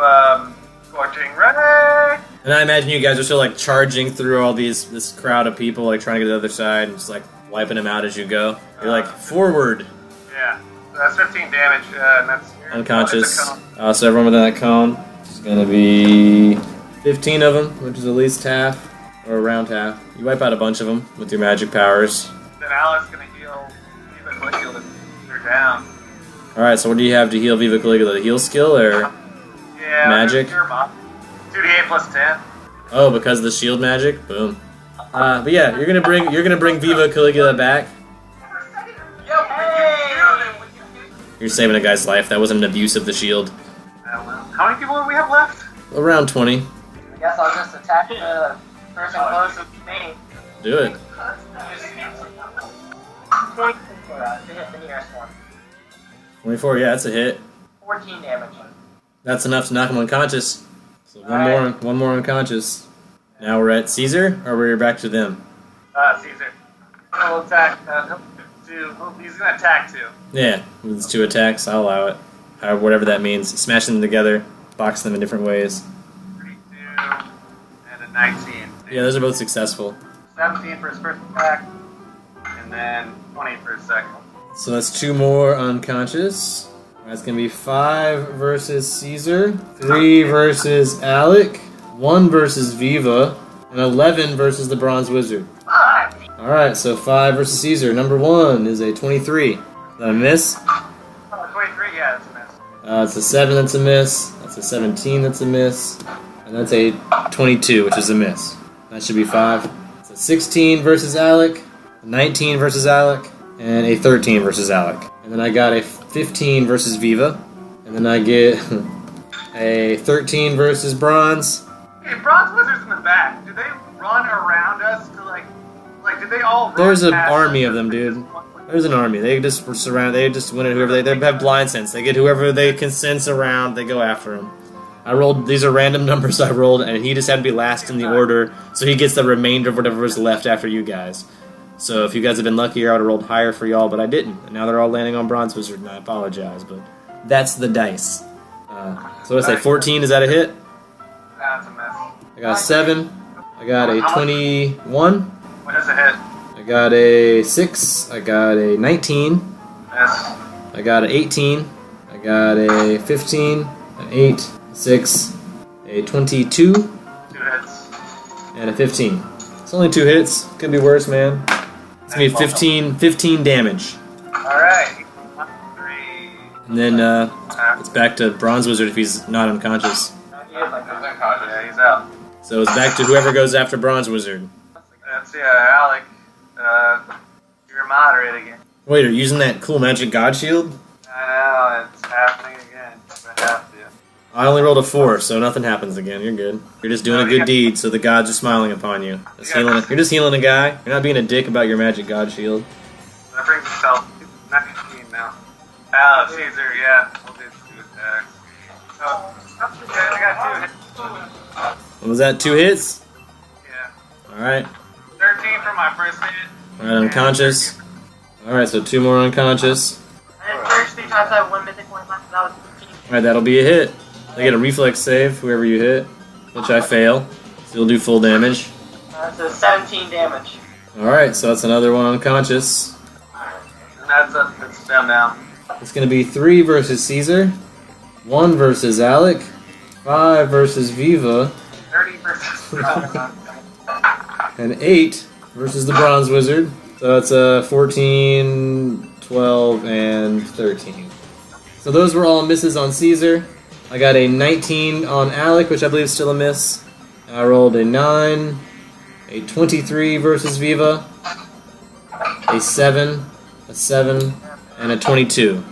Scorching Ray. And I imagine you guys are still like charging through all this crowd of people, like trying to get to the other side and just like wiping them out as you go. You're like, forward. Yeah. That's 15 damage, and that's Unconscious. it's a cone. So everyone within that cone is going to be 15 of them, which is at least half, or around half. You wipe out a bunch of them with your magic powers. Then Alice gonna heal Viva Caligula if they're down. Alright, so what do you have to heal Viva Caligula? The heal skill, or Yeah, magic? 2d8 plus 10. Oh, because of the shield magic? Boom. But yeah, you're gonna bring Viva Caligula back. You're saving a guy's life. That wasn't an abuse of the shield. How many people do we have left? Around 20. I guess I'll just attack the person closest to me. Do it. 24 to hit the nearest one. 24, yeah, that's a hit. 14 damage. That's enough to knock him unconscious. So one more unconscious. Now we're at Caesar, or we're back to them? Caesar. He'll attack. He's gonna attack too. Yeah, with his 2 attacks, I'll allow it. Whatever that means. Smash them together, box them in different ways. 32 and a 19. Yeah, those are both successful. 17 for his first attack, and then 20 for his second. So that's 2 more unconscious. That's going to be 5 versus Caesar, 3 versus Alec, 1 versus Viva, and 11 versus the Bronze Wizard. Alright, so 5 versus Caesar. Number 1 is a 23. Is that a miss? 23, yeah, that's a miss. It's a 7, that's a miss. That's a 17, that's a miss. And that's a 22, which is a miss. That should be 5. It's a 16 versus Alec, a 19 versus Alec, and a 13 versus Alec. And then I got a 15 versus Viva. And then I get a 13 versus Bronze. Hey, Bronze Wizard's in the back. Do they run around us to like did they all run There's an past army us? of them, dude. There's an army. They just were surrounded. They just went at whoever they have blind sense. They get whoever they can sense around. They go after him. I rolled. These are random numbers I rolled, and he just had to be last in the order, so he gets the remainder of whatever was left after you guys. So if you guys had been luckier, I would have rolled higher for y'all, but I didn't. And now they're all landing on Bronze Wizard, and I apologize, but that's the dice. So what did I say? 14? Is that a hit? That's a mess. I got a 7. I got a 21. What is a hit? I got a 6. I got a 19. Miss. I got an 18. I got a 15. An 8. 6. A 22. 2 hits. And a 15. It's only 2 hits. Could be worse, man. It's gonna be 15 damage. Alright. 3. And then it's back to Bronze Wizard if he's not unconscious. Yeah, he's out. So it's back to whoever goes after Bronze Wizard. That's Alec. You're moderate again. Wait, are you using that cool magic god shield? I know, it's happening again. I have to. I only rolled a 4, so nothing happens again. You're good. You're just doing a good deed, so the gods are smiling upon you. You're just healing a guy. You're not being a dick about your magic god shield. That brings himself 19 now. Caesar, yeah. We'll do 2 attacks. Oh, I got 2 hits. What was that, 2 hits? Yeah. Alright. 13 for my first hit. Alright, unconscious. Alright, so 2 more unconscious. And first 3 times I have 1 mythic point left, that was 15. Alright, that'll be a hit. They get a reflex save, whoever you hit, which I fail. So you'll do full damage. So 17 damage. Alright, so that's another one unconscious. That's them now. It's going to be 3 versus Caesar, 1 versus Alec, 5 versus Viva, 30 versus and 8 versus the Bronze Wizard. So it's 14, 12, and 13. So those were all misses on Caesar. I got a 19 on Alec, which I believe is still a miss. I rolled a 9, a 23 versus Viva, a 7, a 7, and a 22.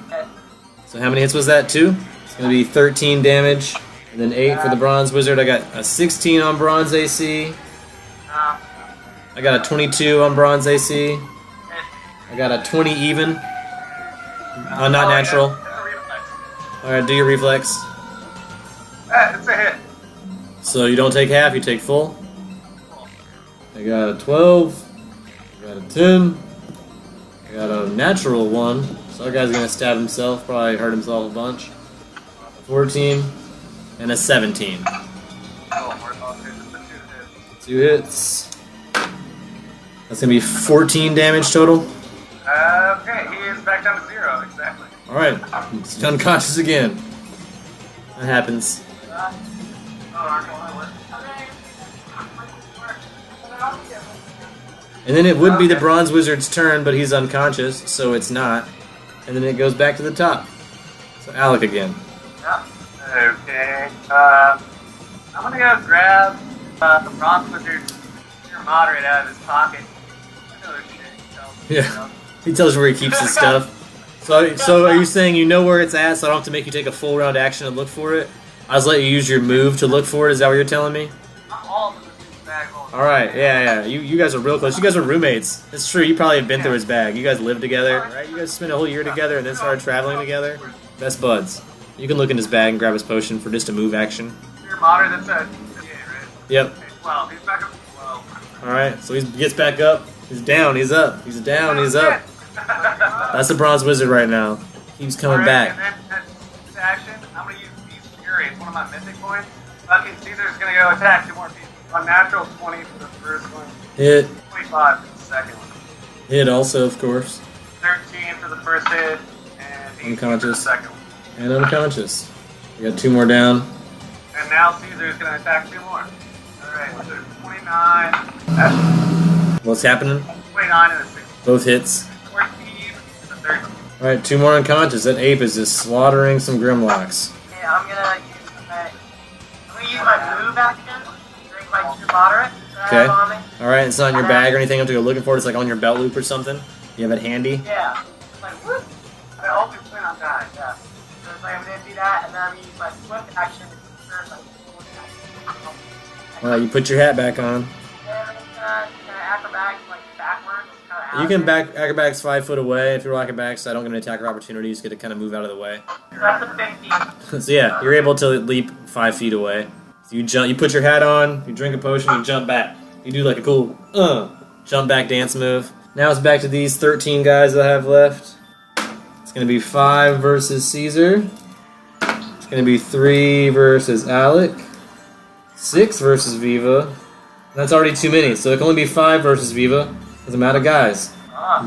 So how many hits was that? 2? It's going to be 13 damage, and then 8 for the Bronze Wizard. I got a 16 on Bronze AC. I got a 22 on Bronze AC. I got a 20 even. Not natural. Alright, do your reflex. It's a hit. So you don't take half, you take full. I got a 12. I got a 10. I got a natural 1. So that guy's gonna stab himself, probably hurt himself a bunch. A 14. And a 17. Oh, okay, just the 2 hits. 2 hits. That's gonna be 14 damage total. Okay, he is back down to 0, exactly. Alright, he's unconscious again. That happens. And then it would be the Bronze Wizard's turn, but he's unconscious, so it's not. And then it goes back to the top. So Alec again. Okay. I'm gonna go grab the Bronze Wizard's Pure Moderate out of his pocket. I know this shit. Yeah. He tells you where he keeps his stuff. So are you saying you know where it's at, so I don't have to make you take a full round action to look for it? I was letting you use your move to look for it. Is that what you're telling me? I'm all in this bag. All right, yeah. You guys are real close. You guys are roommates. It's true. You probably have been through his bag. You guys live together, right? You guys spent a whole year together and then started traveling together. Best buds. You can look in his bag and grab his potion for just a move action. Pure Moderate, that's a right? Yep. Okay, 12. He's back up to 12. All right. So he gets back up. He's down. He's up. He's down. He's up. That's the Bronze Wizard right now. Keeps coming back. And then this action, I'm going to use Beast Fury. It's one of my mythic points. Fucking Caesar's going to go attack 2 more people. Unnatural 20 for the first one. Hit. 25 for the second one. Hit also, of course. 13 for the first hit. And 18 for the Unconscious. second one. And unconscious. We got 2 more down. And now Caesar's going to attack 2 more. Alright, so there's 29. That's What's happening? 29 and a 16. Both hits. 14 and a 13. All right, 2 more unconscious. That ape is just slaughtering some Grimlocks. Okay, I'm gonna use my move action. Drink my Pure Moderate that I have on me. All right, it's not in your bag or anything. You have to go looking for it. It's like on your belt loop or something. You have it handy. Yeah. It's like, whoop. I always plan on dying. Yeah. So it's like I'm gonna do that, and then I'm gonna use my swift action to turn my full attack. All right, you put your hat back on. And then acrobatics like backwards, kind of. You can back acrobatics 5 foot away. If you're acrobatics, I don't get an attacker opportunity. You just get to kind of move out of the way. So that's a 50. So yeah, you're able to leap 5 feet away. So you jump. You put your hat on. You drink a potion. You jump back. You do like a cool jump back dance move. Now it's back to these 13 guys that I have left. It's gonna be 5 versus Caesar. It's gonna be 3 versus Alec. 6 versus Viva. That's already too many, so it can only be 5 versus Viva. Because I'm out of guys.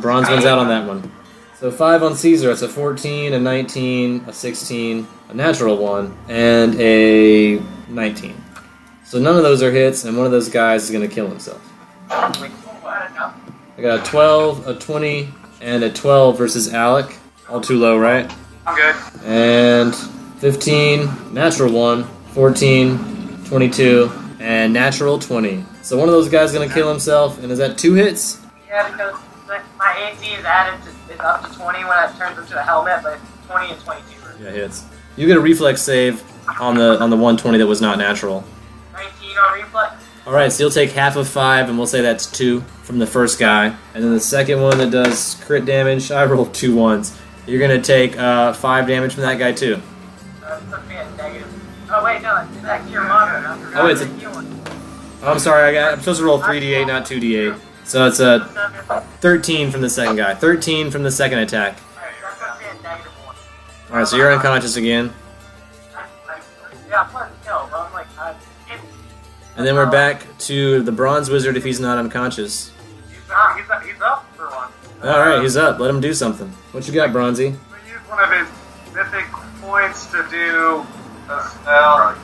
Bronze wins out on that one. So 5 on Caesar, that's a 14, a 19, a 16, a natural 1, and a 19. So none of those are hits, and one of those guys is going to kill himself. I got a 12, a 20, and a 12 versus Alec. All too low, right? I'm good. And 15, natural 1, 14, 22, and natural 20. So one of those guys is going to kill himself, and is that 2 hits? Yeah, because my AC is is up to 20 when it turns into a helmet, but 20 and 22. Yeah, hits. You get a reflex save on the 120 that was not natural. 19 on reflex. Alright, so you'll take half of 5, and we'll say that's 2 from the first guy. And then the second one that does crit damage, I rolled 2 1s. You're going to take 5 damage from that guy, too. It's supposed to be a negative. Oh, wait, no, it's that Pure Moderate. I forgot Oh, it's a- the healing. Oh, I'm sorry, I'm supposed to roll 3d8, not 2d8. So it's a 13 from the second guy. 13 from the second attack. Alright, that's supposed to be a negative 1. Alright, so you're unconscious again. Yeah, plus kill, but I'm like, And then we're back to the Bronze Wizard if he's not unconscious. He's up for one. Alright, he's up. Let him do something. What you got, Bronzy? We use one of his mythic points to do a spell.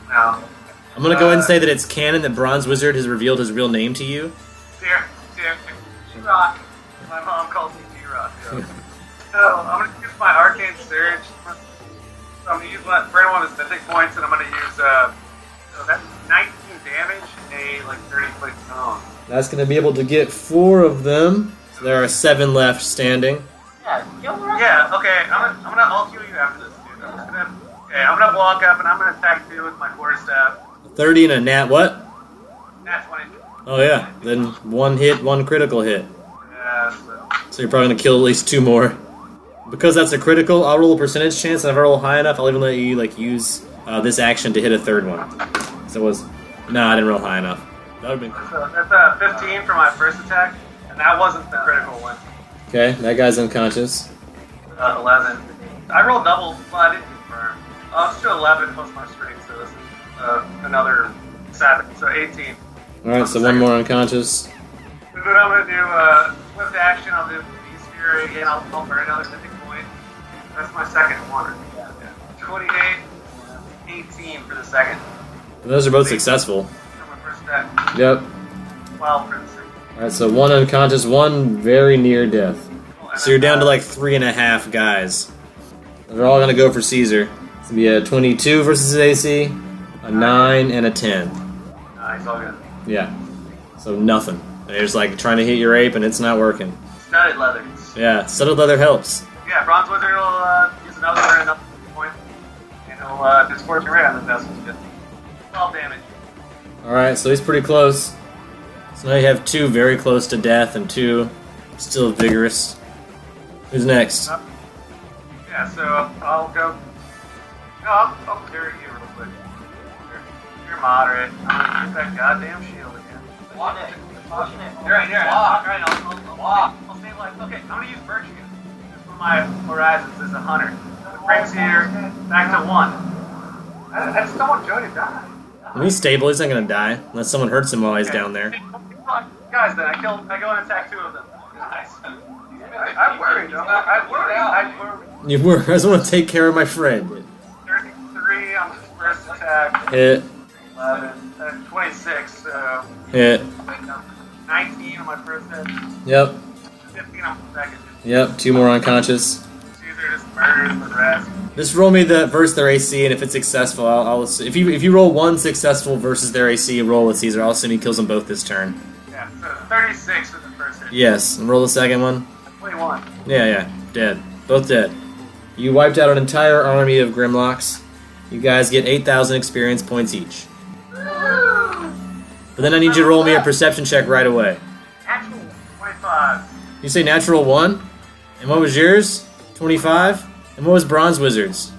No. I'm gonna go ahead and say that it's canon that Bronze Wizard has revealed his real name to you. Dear. T-Rock. My mom calls me T-Rock. So I'm gonna use my Arcane Surge. So I'm gonna use burn one of his mythic points, and I'm gonna use so that's 19 damage, a like 30-foot cone. That's gonna be able to get 4 of them. So there are 7 left standing. yeah, kill the rest. Yeah. Okay. I'm gonna I'll kill you after this, dude. I'm gonna walk up and I'm gonna attack you with my quarterstaff. 30 and a nat what? That's 20. Oh yeah, then 1 hit, 1 critical hit. Yeah. So you're probably gonna kill at least 2 more. Because that's a critical, I'll roll a percentage chance, and if I roll high enough, I'll even let you use this action to hit a 3rd one. So it was... No, I didn't roll high enough. That would've been... So that's 15 for my first attack, and that wasn't the critical one. Okay, that guy's unconscious. 11. I rolled double, well, I didn't confirm. It's still 11 plus my strength, so this is another 7, so 18. Alright, so 1 more unconscious. This is what I'm gonna do, swift action, I'll do Beast Fury, and I'll burn another mythic point. That's my second one. Yeah. 28, 18 for the second. Those are both successful. For my first step. Yep. 12 for the second. Alright, so one unconscious, one very near death. So you're down to like 3.5 guys. They're all gonna go for Caesar. It's gonna be a 22 versus his AC, a 9, and a 10. He's all good. Yeah. So nothing. They're just like trying to hit your ape and it's not working. Studded leather. Yeah, studded leather helps. Yeah, Bronze Wizard will use another point, and he'll discord your ray on the vessels. 12 damage. Alright, so he's pretty close. So now you have 2 very close to death and 2 still vigorous. Who's next? Yeah, so I'll go. No, I'll clear you real quick. You're moderate. I'm gonna use that goddamn shield again. Watch it. You're right. Alright, I'll stay like. Okay, I'm gonna use Virtue. Just for my horizons as a hunter. It brings you back to 1. I just don't want Joe to die. When he's stable, he's not gonna die unless someone hurts him while he's down there. Guys, then I go and attack 2 of them. Nice. I'm worried, Joe. I'm worried. You were. I just want to take care of my friend. 33 on the first attack. Hit. 11, 26, so Hit. 19 on my first hit. Yep. 15 on the second. Yep. 2 more unconscious. Caesar just murders the rest. Just roll me the versus their AC, and if it's successful, I'll if you roll 1 successful versus their AC, roll with Caesar. I'll assume he kills them both this turn. Yeah, so 36 for the first hit. Yes. And roll the second one. 21. Yeah. Dead. Both dead. You wiped out an entire army of Grimlocks. You guys get 8,000 experience points each. But then I need you to roll me a perception check right away. Actual 25. You say natural 1? And what was yours? 25? And what was Bronze Wizard's?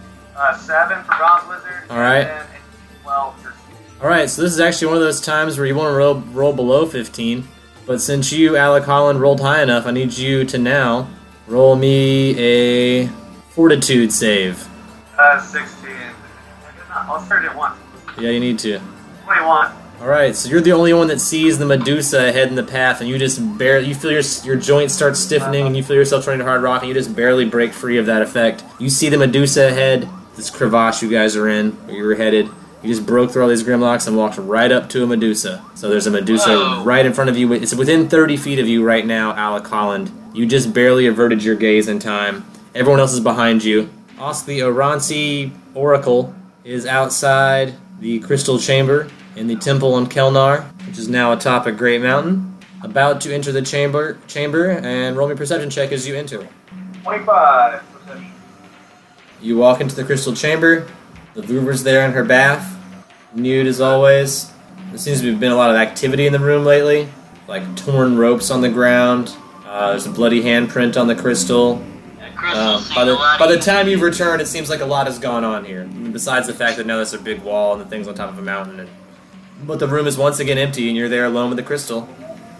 7 for Bronze Wizard. Alright. And 12 for Caesar. Alright, so this is actually one of those times where you want to roll below 15. But since you, Alec Holland, rolled high enough, I need you to now roll me a Fortitude save. 16. I'll start it once. Yeah, you need to. 21. Alright, so you're the only one that sees the Medusa ahead in the path, and you just barely, you feel your joints start stiffening, and you feel yourself turning to hard rock, and you just barely break free of that effect. You see the Medusa ahead, this crevasse you guys are in, where you're headed. You just broke through all these Grimlocks and walked right up to a Medusa. So there's a Medusa right in front of you. It's within 30 feet of you right now, Alec Holland. You just barely averted your gaze in time. Everyone else is behind you. Also, the Oransi Oracle is outside the Crystal Chamber in the Temple on Kelnar, which is now atop a great mountain. About to enter the chamber, and roll me a perception check as you enter. 25 perception. You walk into the Crystal Chamber. The Vuver's there in her bath, nude as always. There seems to have been a lot of activity in the room lately, like torn ropes on the ground. There's a bloody handprint on the crystal. By the time you've returned, it seems like a lot has gone on here. Besides the fact that now there's a big wall and the thing's on top of a mountain. But the room is once again empty, and you're there alone with the crystal.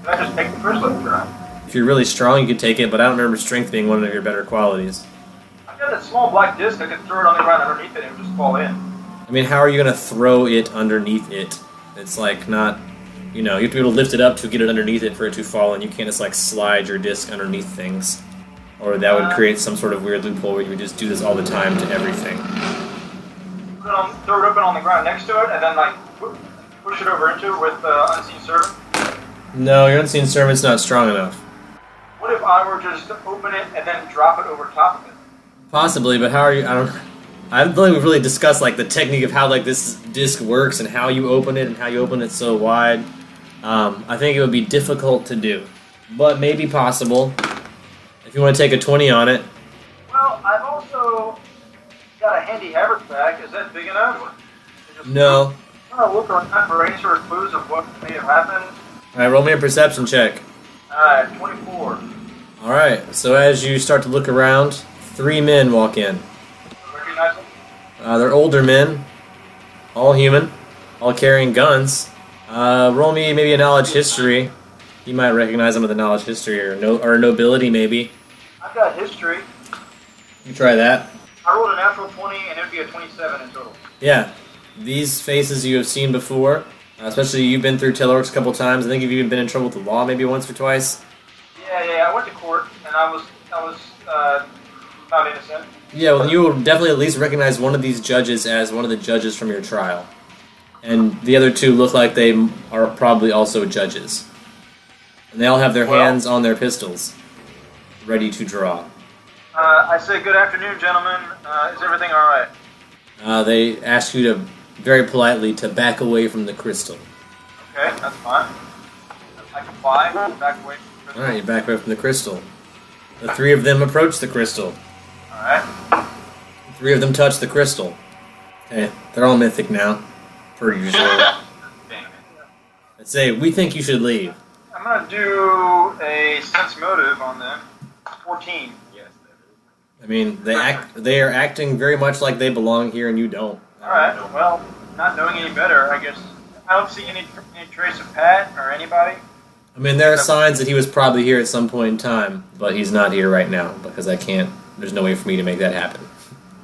Can I just take the crystal and try? If you're really strong, you could take it, but I don't remember strength being one of your better qualities. I've got that small black disc. I could throw it on the ground underneath it and it would just fall in. I mean, how are you going to throw it underneath it? It's like not... You know, you have to be able to lift it up to get it underneath it for it to fall, and you can't just like slide your disc underneath things. Or that would create some sort of weird loophole where you would just do this all the time to everything. Throw it open on the ground next to it and then like push it over into it with Unseen Servant? No, your Unseen Servant's not strong enough. What if I were just to open it and then drop it over top of it? Possibly, but how are you... I don't think we've really discussed like the technique of how like this disc works and how you open it and how you open it so wide. I think it would be difficult to do, but maybe possible. If you want to take a 20 on it. Well, I've also got a handy haversack. Is that big enough? No. I'm going to look around for any sort of clues of what may have happened. Alright, roll me a perception check. 24. Alright, so as you start to look around, 3 men walk in. Recognize them? They're older men, all human, all carrying guns. Roll me maybe a knowledge history. You might recognize them with a knowledge history or nobility maybe. I've got history. You try that. I rolled a natural 20 and it would be a 27 in total. Yeah, these faces you have seen before. Especially you've been through Telorx a couple times. I think you've even been in trouble with the law maybe once or twice. Yeah. I went to court and I was not innocent. Yeah, well, you will definitely at least recognize one of these judges as one of the judges from your trial. And the other two look like they are probably also judges. And they all have their hands on their pistols, ready to draw. I say good afternoon, gentlemen. Is everything alright? They ask you to, very politely, to back away from the crystal. Okay, that's fine. I comply. Back away from the crystal. Alright, you back away from the crystal. The three of them approach the crystal. Alright. The three of them touch the crystal. Okay, they're all mythic now, per usual. Damn it. I'd say, we think you should leave. I'm gonna do a sense motive on them. 14. Yes. I mean, they are acting very much like they belong here and you don't. Alright, well, not knowing any better, I guess. I don't see any trace of Pat or anybody. I mean, there are signs that he was probably here at some point in time, but he's not here right now because there's no way for me to make that happen.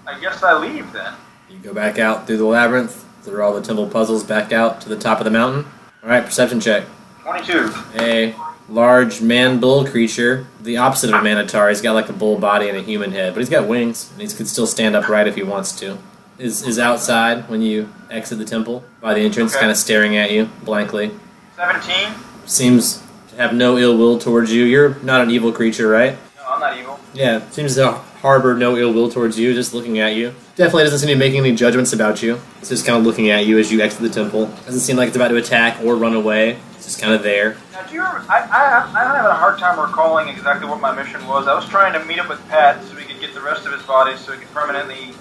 I guess I leave then. You go back out through the labyrinth, through all the temple puzzles, back out to the top of the mountain. Alright, perception check. 22. A large man-bull creature, the opposite of a minotaur. He's got like a bull body and a human head, but he's got wings, and he could still stand upright if he wants to. Is outside when you exit the temple, by the entrance, kind of staring at you, blankly. 17. Seems to have no ill will towards you. You're not an evil creature, right? No, I'm not evil. Yeah, seems to harbor no ill will towards you, just looking at you. Definitely doesn't seem to be making any judgments about you. It's just kind of looking at you as you exit the temple. Doesn't seem like it's about to attack or run away. It's just kind of there. Now, do you remember, I'm having a hard time recalling exactly what my mission was. I was trying to meet up with Pat so we could get the rest of his body so he could permanently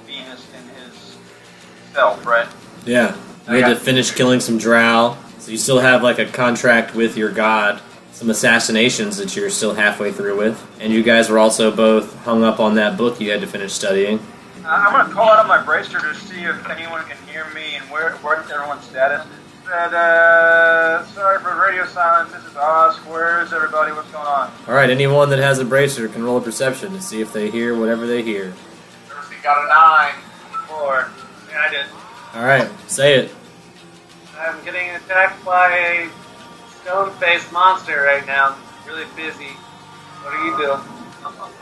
be in his self, right? Yeah. You had to finish killing some drow, so you still have like a contract with your god. Some assassinations that you're still halfway through with. And you guys were also both hung up on that book you had to finish studying. I'm going to call out on my bracer to see if anyone can hear me and where everyone's status is. Sorry for radio silence, this is Oz. Where is everybody? What's going on? Alright, anyone that has a bracer can roll a perception to see if they hear whatever they hear. Mercy got a 9. 4. Yeah, I did. Alright, say it. I'm getting attacked by a stone-faced monster right now. Really busy. What are you doing?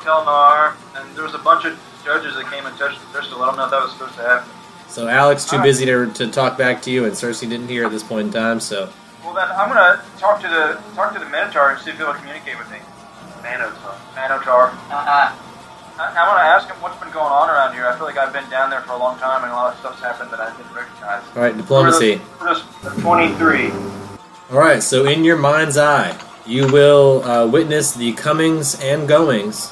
Telnar, and there was a bunch of judges that came and touched the crystal. I don't know if that was supposed to happen. So Alex too busy to talk back to you, and Cersei didn't hear at this point in time, so... Well then, I'm gonna talk to the Minotaur and see if he'll communicate with me. Minotaur. I want to ask him what's been going on around here. I feel like I've been down there for a long time, and a lot of stuff's happened that I didn't recognize. Alright, diplomacy. Just 23. Alright, so in your mind's eye, you will witness the comings and goings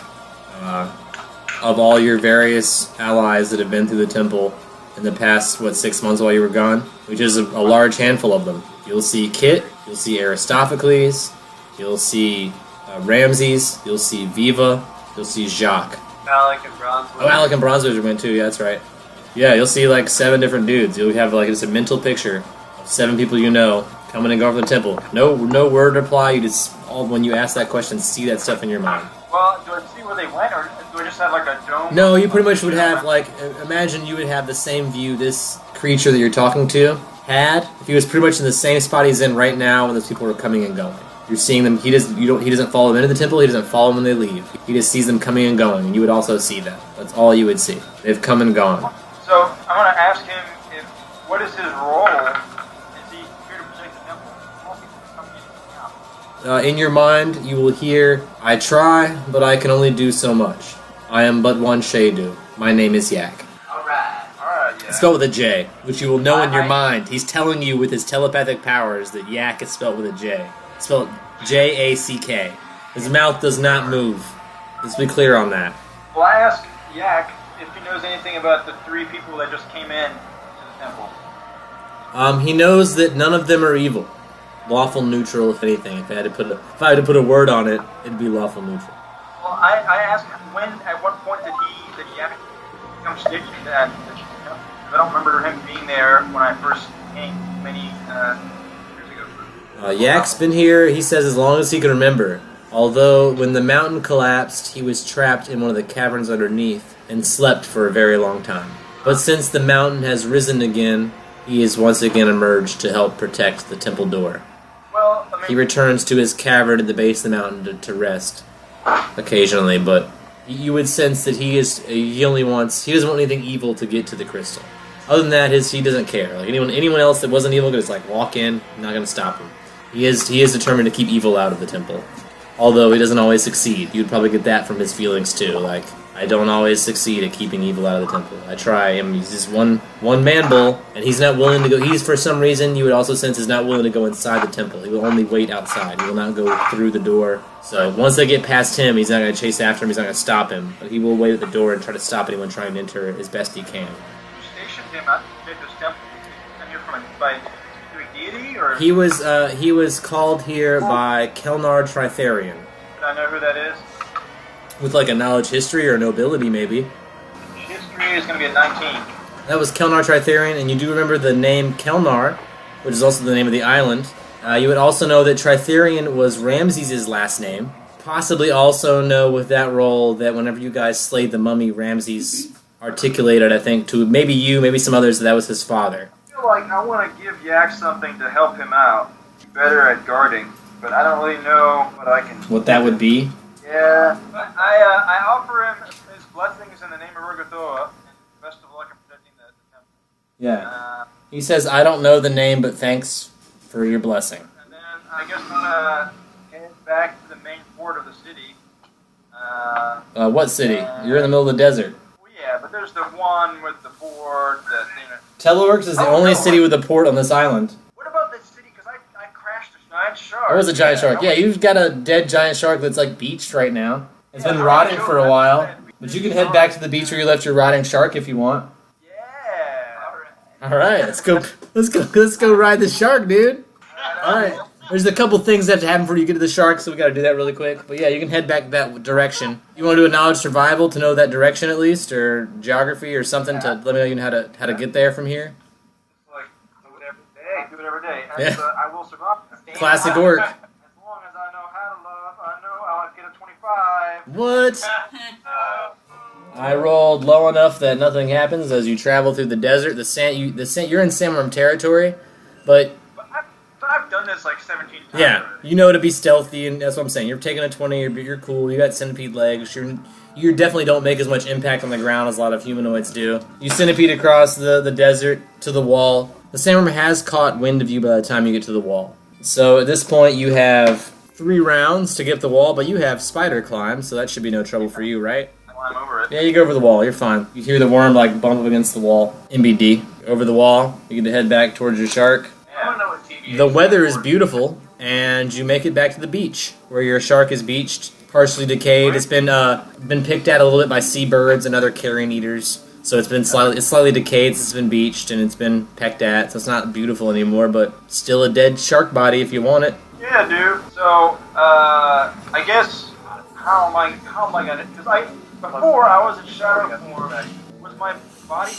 of all your various allies that have been through the temple in the past, 6 months while you were gone, which is a large handful of them. You'll see Kit, you'll see Aristophanes, you'll see Ramses, you'll see Viva, you'll see Jacques. Alec and Bronze. Oh, Alec and Bronze Wizard went too, yeah, that's right. Yeah, you'll see like 7 different dudes. You'll have like just a mental picture of 7 people you know coming and going from the temple. No word reply, you just, when you ask that question, see that stuff in your mind. Well, do I see where they went, or do I just have like a dome? No, you pretty much would have like, imagine you would have the same view this creature that you're talking to had if he was pretty much in the same spot he's in right now when those people are coming and going. You're seeing them. He doesn't follow them into the temple. He doesn't follow them when they leave. He just sees them coming and going, and you would also see that. That's all you would see. They've come and gone. So I'm going to ask him what is his role? Is he here to protect the temple? In your mind, you will hear, "I try, but I can only do so much. I am but one Shadu. My name is Yak." Alright. Alright, yeah. Let's go with a J, which you will know in your mind. He's telling you with his telepathic powers that Yak is spelled with a J. It's spelled Jack. His mouth does not move. Let's be clear on that. Well, I asked Yak if he knows anything about the 3 people that just came in to the temple. He knows that none of them are evil. Lawful neutral, if anything. If I had to put a word on it, it'd be lawful neutral. Well, I asked at what point did Yak become sticky? I don't remember him being there when I first came many years ago. Yak's been here, he says, as long as he can remember. Although, when the mountain collapsed, he was trapped in one of the caverns underneath and slept for a very long time. But since the mountain has risen again, he has once again emerged to help protect the temple door. Well, I mean, He returns to his cavern at the base of the mountain to rest occasionally, but you would sense that he doesn't want anything evil to get to the crystal. Other than that, he doesn't care. Like anyone else that wasn't evil could just like walk in, not gonna stop him. He is determined to keep evil out of the temple. Although he doesn't always succeed. You'd probably get that from his feelings too. Like, I don't always succeed at keeping evil out of the temple. I try. He's just one man bull, and he's not willing to go. He's, for some reason, you would also sense, is not willing to go inside the temple. He will only wait outside. He will not go through the door. So once they get past him, he's not going to chase after him. He's not going to stop him. But he will wait at the door and try to stop anyone trying to enter as best he can. Stationed him at this temple. And you're from by deity, or He was called here by Kelnar Tritharion. did I know who that is? With like a knowledge history or nobility, maybe. History is going to be a 19. That was Kelnar Tritharion, and you do remember the name Kelnar, which is also the name of the island. You would also know that Tritharion was Ramses' last name. Possibly also know with that role that whenever you guys slayed the mummy, Ramses articulated, I think, to maybe you, maybe some others, that was his father. I feel like I want to give Yak something to help him out. He's better at guarding, but I don't really know what I can. What that would be? Yeah, I offer him his blessings in the name of Urgathoa, and best of luck in protecting the temple. Yeah. He says, I don't know the name, but thanks for your blessing. And then I guess I'm gonna head back to the main port of the city. What city? You're in the middle of the desert. Well, yeah, but there's the one with the port that, Teleworks is the only city with a port on this island. What about this city? Because I crashed a giant shark. It was a giant shark. Yeah, you've got a dead giant shark that's like beached right now. It's been Yeah, rotting I for a know. while. But you can head back to the beach where you left your rotting shark if you want. Yeah. Alright, let's go ride the shark, dude. Alright. There's a couple things that have to happen before you get to the shark, so we gotta do that really quick. But yeah, you can head back that direction. You wanna do a knowledge survival to know that direction at least, or geography or something to let me know you know how to get there from here? Like, do it every day. Yeah. I will survive. Classic work. As long as I know how to love, I know I'll get a 25. What? I rolled low enough that nothing happens as you travel through the desert. You're in Sandworm territory, but But I've done this like 17 times. yeah, already. you know to be stealthy, and that's what I'm saying. You're taking a 20, you're cool. You got centipede legs. You definitely don't make as much impact on the ground as a lot of humanoids do. You centipede across the desert to the wall. The Sandworm has caught wind of you by the time you get to the wall. So at this point, you have 3 rounds to get up the wall, but you have spider climb, so that should be no trouble for you, right? Climb over it. Yeah, you go over the wall. You're fine. You hear the worm like bump up against the wall. MBD. Over the wall. You get to head back towards your shark. I want to know what TV The weather is beautiful, and you make it back to the beach, where your shark is beached, partially decayed. It's been picked at a little bit by seabirds and other carrion eaters. So it's slightly decayed. It's been beached and it's been pecked at. So it's not beautiful anymore, but still a dead shark body if you want it. Yeah, dude. So, I guess how am I gonna? Because before I was in shadow form. Was my body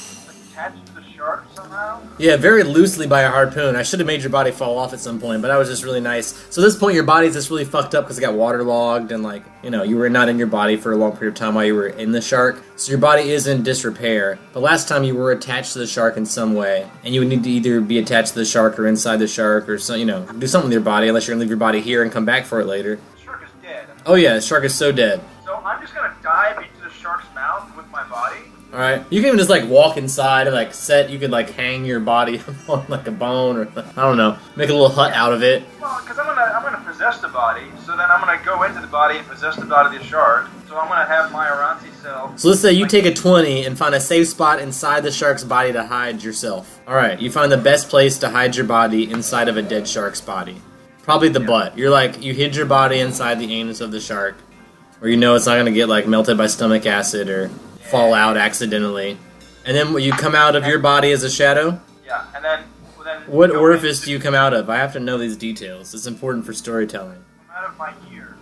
attached to the shark somehow? Yeah, very loosely by a harpoon. I should have made your body fall off at some point, but that was just really nice. So at this point, your body's just really fucked up because it got waterlogged and, like, you know, you were not in your body for a long period of time while you were in the shark. So your body is in disrepair. But last time you were attached to the shark in some way, and you would need to either be attached to the shark or inside the shark or, you know, do something with your body unless you're going to leave your body here and come back for it later. The shark is dead. Oh yeah, the shark is so dead. So I'm just gonna dive into the shark's mouth with my body. Alright. You can even just, like, walk inside and, like, you could, like, hang your body on, like, a bone or, I don't know, make a little hut out of it. Well, because I'm gonna possess the body. So then I'm gonna go into the body and possess the body of the shark. So I'm gonna have my Aranzi self. So let's say you take a 20 and find a safe spot inside the shark's body to hide yourself. Alright, you find the best place to hide your body inside of a dead shark's body. Probably the butt. You're like, you hid your body inside the anus of the shark, where you know it's not gonna get, like, melted by stomach acid or fall out accidentally. And then you come out of your body as a shadow? Yeah, and then What go orifice do you come out of? I have to know these details. It's important for storytelling. out of my ear.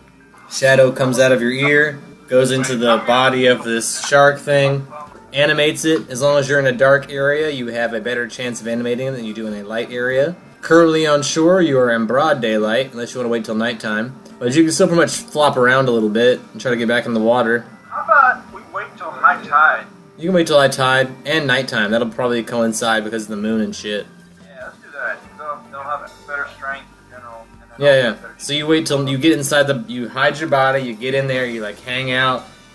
Shadow comes out of your ear, goes into the body of this shark thing, animates it. As long as you're in a dark area, you have a better chance of animating it than you do in a light area. Currently on shore, you are in broad daylight, unless you want to wait till nighttime. But you can still pretty much flop around a little bit and try to get back in the water. How about we wait till high tide? You can wait till high tide and nighttime. That'll probably coincide because of the moon and shit. Yeah, let's do that. They'll have better strength in general. And then Yeah, I'll yeah. have better So you wait till you get inside you hide your body, you get in there, you, like, hang out,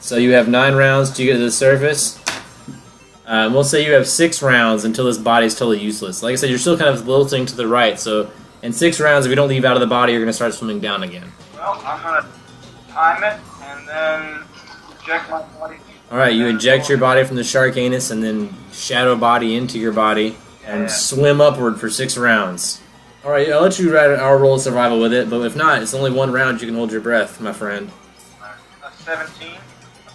So you have 9 rounds to get to the surface. We'll say you have 6 rounds until this body's totally useless. Like I said, you're still kind of wilting to the right, so in 6 rounds, if you don't leave out of the body, you're going to start swimming down again. Well, I'm gonna time it and then eject my body. Alright, you eject your body from the shark anus and then shadow body into your body and swim upward for 6 rounds. Alright, I'll let you roll survival with it, but if not, it's only 1 round you can hold your breath, my friend. 17?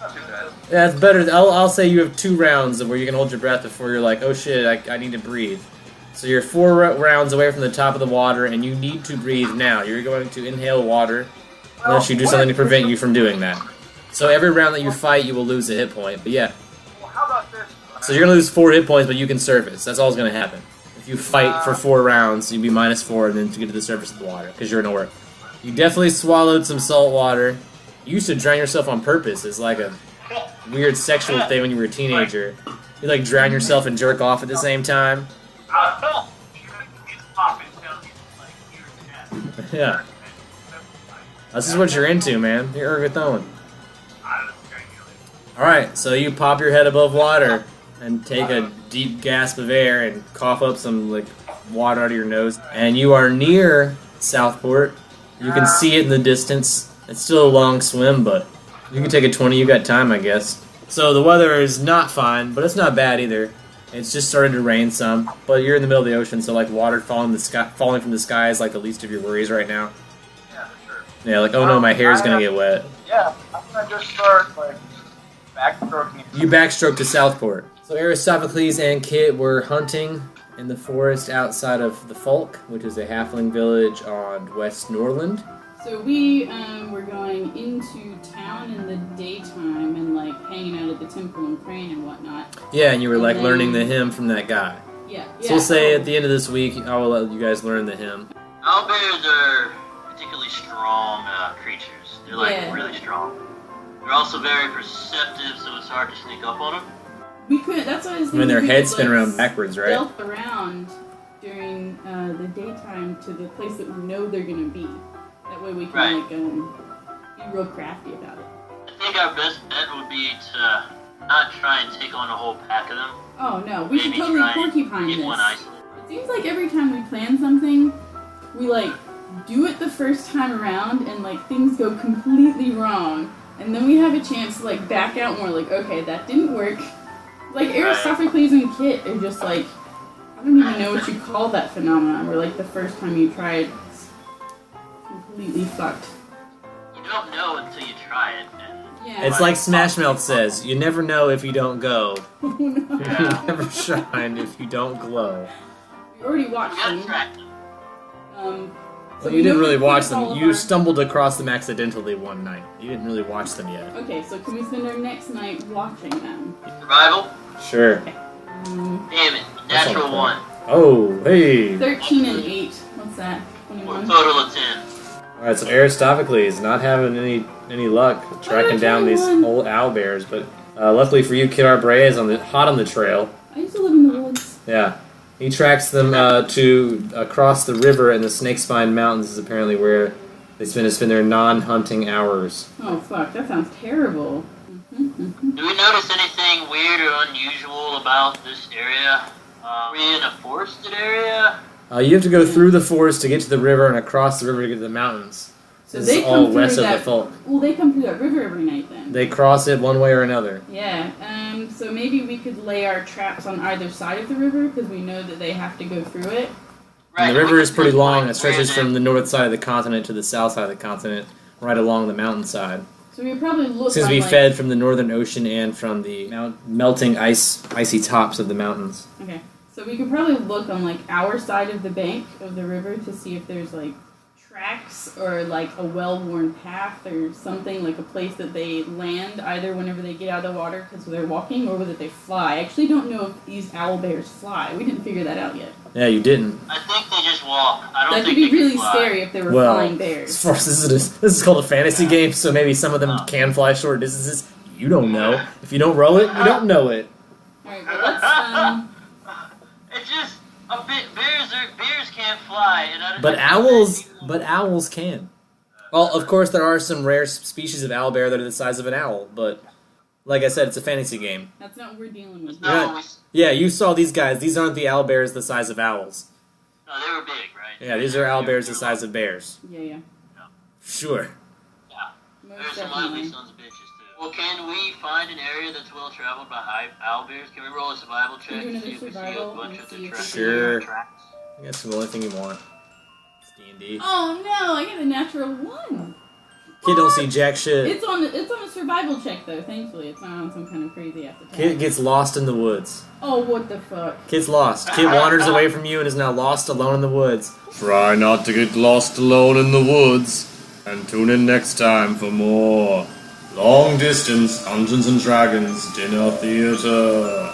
That's not too bad. Yeah, it's better. I'll say you have 2 rounds where you can hold your breath before you're like, oh shit, I need to breathe. So you're 4 rounds away from the top of the water, and you need to breathe now. You're going to inhale water, unless you do something to prevent you from doing that. So every round that you fight, you will lose a hit point, but yeah. Well, how about this? So you're going to lose 4 hit points, but you can surface. That's all that's going to happen. If you fight for 4 rounds, you'd be -4 and then to get to the surface of the water, because you're nowhere. You definitely swallowed some salt water. You used to drown yourself on purpose. It's like a weird sexual thing when you were a teenager. You like drown yourself and jerk off at the same time. Yeah. This is what you're into, man. You're ergothone. Alright, so you pop your head above water and take a deep gasp of air and cough up some like water out of your nose. And you are near Southport. You can see it in the distance. It's still a long swim, but you can take a 20. You got time, I guess. So the weather is not fine, but it's not bad either. It's just started to rain some, but you're in the middle of the ocean, so like water falling from the sky is like the least of your worries right now. Yeah, for sure. Yeah, like, oh no, my hair's gonna get wet. Yeah, I'm gonna just start, like, backstroking. You backstroke to Southport. So Aristophanes and Kit were hunting in the forest outside of the Folk, which is a halfling village on West Norland. So we were going into town in the daytime and like hanging out at the temple and praying and whatnot. Yeah, and you were like And learning the then- hymn from that guy. Yeah. So we'll say at the end of this week, I will let you guys learn the hymn. Owlbears are particularly strong creatures. They're like Yeah. really strong. They're also very perceptive, so it's hard to sneak up on them. We could. That's what I was I thinking. mean, their we heads could, spin like, around backwards, right? Stealth around during the daytime to the place that we know they're gonna be. That way we can Right. like be real crafty about it. I think our best bet would be to not try and take on a whole pack of them. Oh no, we should Maybe totally try and porcupine get this. one isolated. It seems like every time we plan something, we like do it the first time around and like things go completely wrong. And then we have a chance to like back out and we're like, okay, that didn't work. Like Aristophanes and Kit are just like, I don't even know what you call that phenomenon where like the first time you try it, it's completely fucked. You don't know until you try it. And Yeah. It's like Smash Mouth says, you never know if you don't go. Oh, no. You never shine if you don't glow. We already you watched gotta them. track them. So Well, we you didn't know really we watch put them. all of You our- stumbled across them accidentally one night. You didn't really watch them yet. Okay, so can we spend our next night watching them? Survival? Sure. Um, Damn it. That's Natural not fun. 1. Oh, hey. 13 and 8. What's that? For a 21? total of 10. Alright, so Aristophanes not having any luck tracking down these 21. old owlbears, but luckily for you, Kid Arbray is hot on the trail. I used to live in the woods. Yeah. He tracks them to across the river, and the Snakespine Mountains is apparently where they spend their non-hunting hours. Oh fuck, that sounds terrible. Do we notice anything weird or unusual about this area? Are we in a forested area? You have to go through the forest to get to the river and across the river to get to the mountains. So This they is come all through west of that. the Folk. Well, they come through that river every night then. They cross it one way or another. Yeah. So maybe we could lay our traps on either side of the river because we know that they have to go through it. And the we river can is pretty pinpoint long. It where stretches they- from the north side of the continent to the south side of the continent, right along the mountainside. So we would probably look. Seems to on, be like, fed from the northern ocean and from the melting icy tops of the mountains. Okay. So we could probably look on like our side of the bank of the river to see if there's like tracks or like a well-worn path or something, like a place that they land either whenever they get out of the water because they're walking or whether they fly. I actually don't know if these owl bears fly. We didn't figure that out yet. Yeah, you didn't. I think they just walk. I don't That think could be they really can fly. scary if they were Well, flying as bears. far as this is called a fantasy game, so maybe some of them can fly short distances. You don't know. If you don't roll it, you don't know it. Alright, well let's It's just a bit. Bears can't fly. And But owls can. Well, of course, there are some rare species of owl bear that are the size of an owl, but Like I said, it's a fantasy game. That's not what we're dealing with. No, Yeah, you saw these guys. These aren't the owlbears the size of owls. no, they were big, right? Yeah, these are owlbears the size of bears. Yeah. Sure. There's Most some lively definitely. sons of bitches, too. Well, can we find an area that's well traveled by owlbears? Can we roll a survival check do to see another if we see a survival bunch and of see the if we tracks? see Sure. Tracks? That's the only thing you want. It's D&D. Oh no, I got a natural 1. Kid don't see jack shit. It's on a survival check though. Thankfully, it's not on some kind of crazy ass attack. Kid gets lost in the woods. Oh, what the fuck? Kid's lost. Kid wanders away from you and is now lost alone in the woods. Try not to get lost alone in the woods. And tune in next time for more Long Distance Dungeons and Dragons Dinner Theater.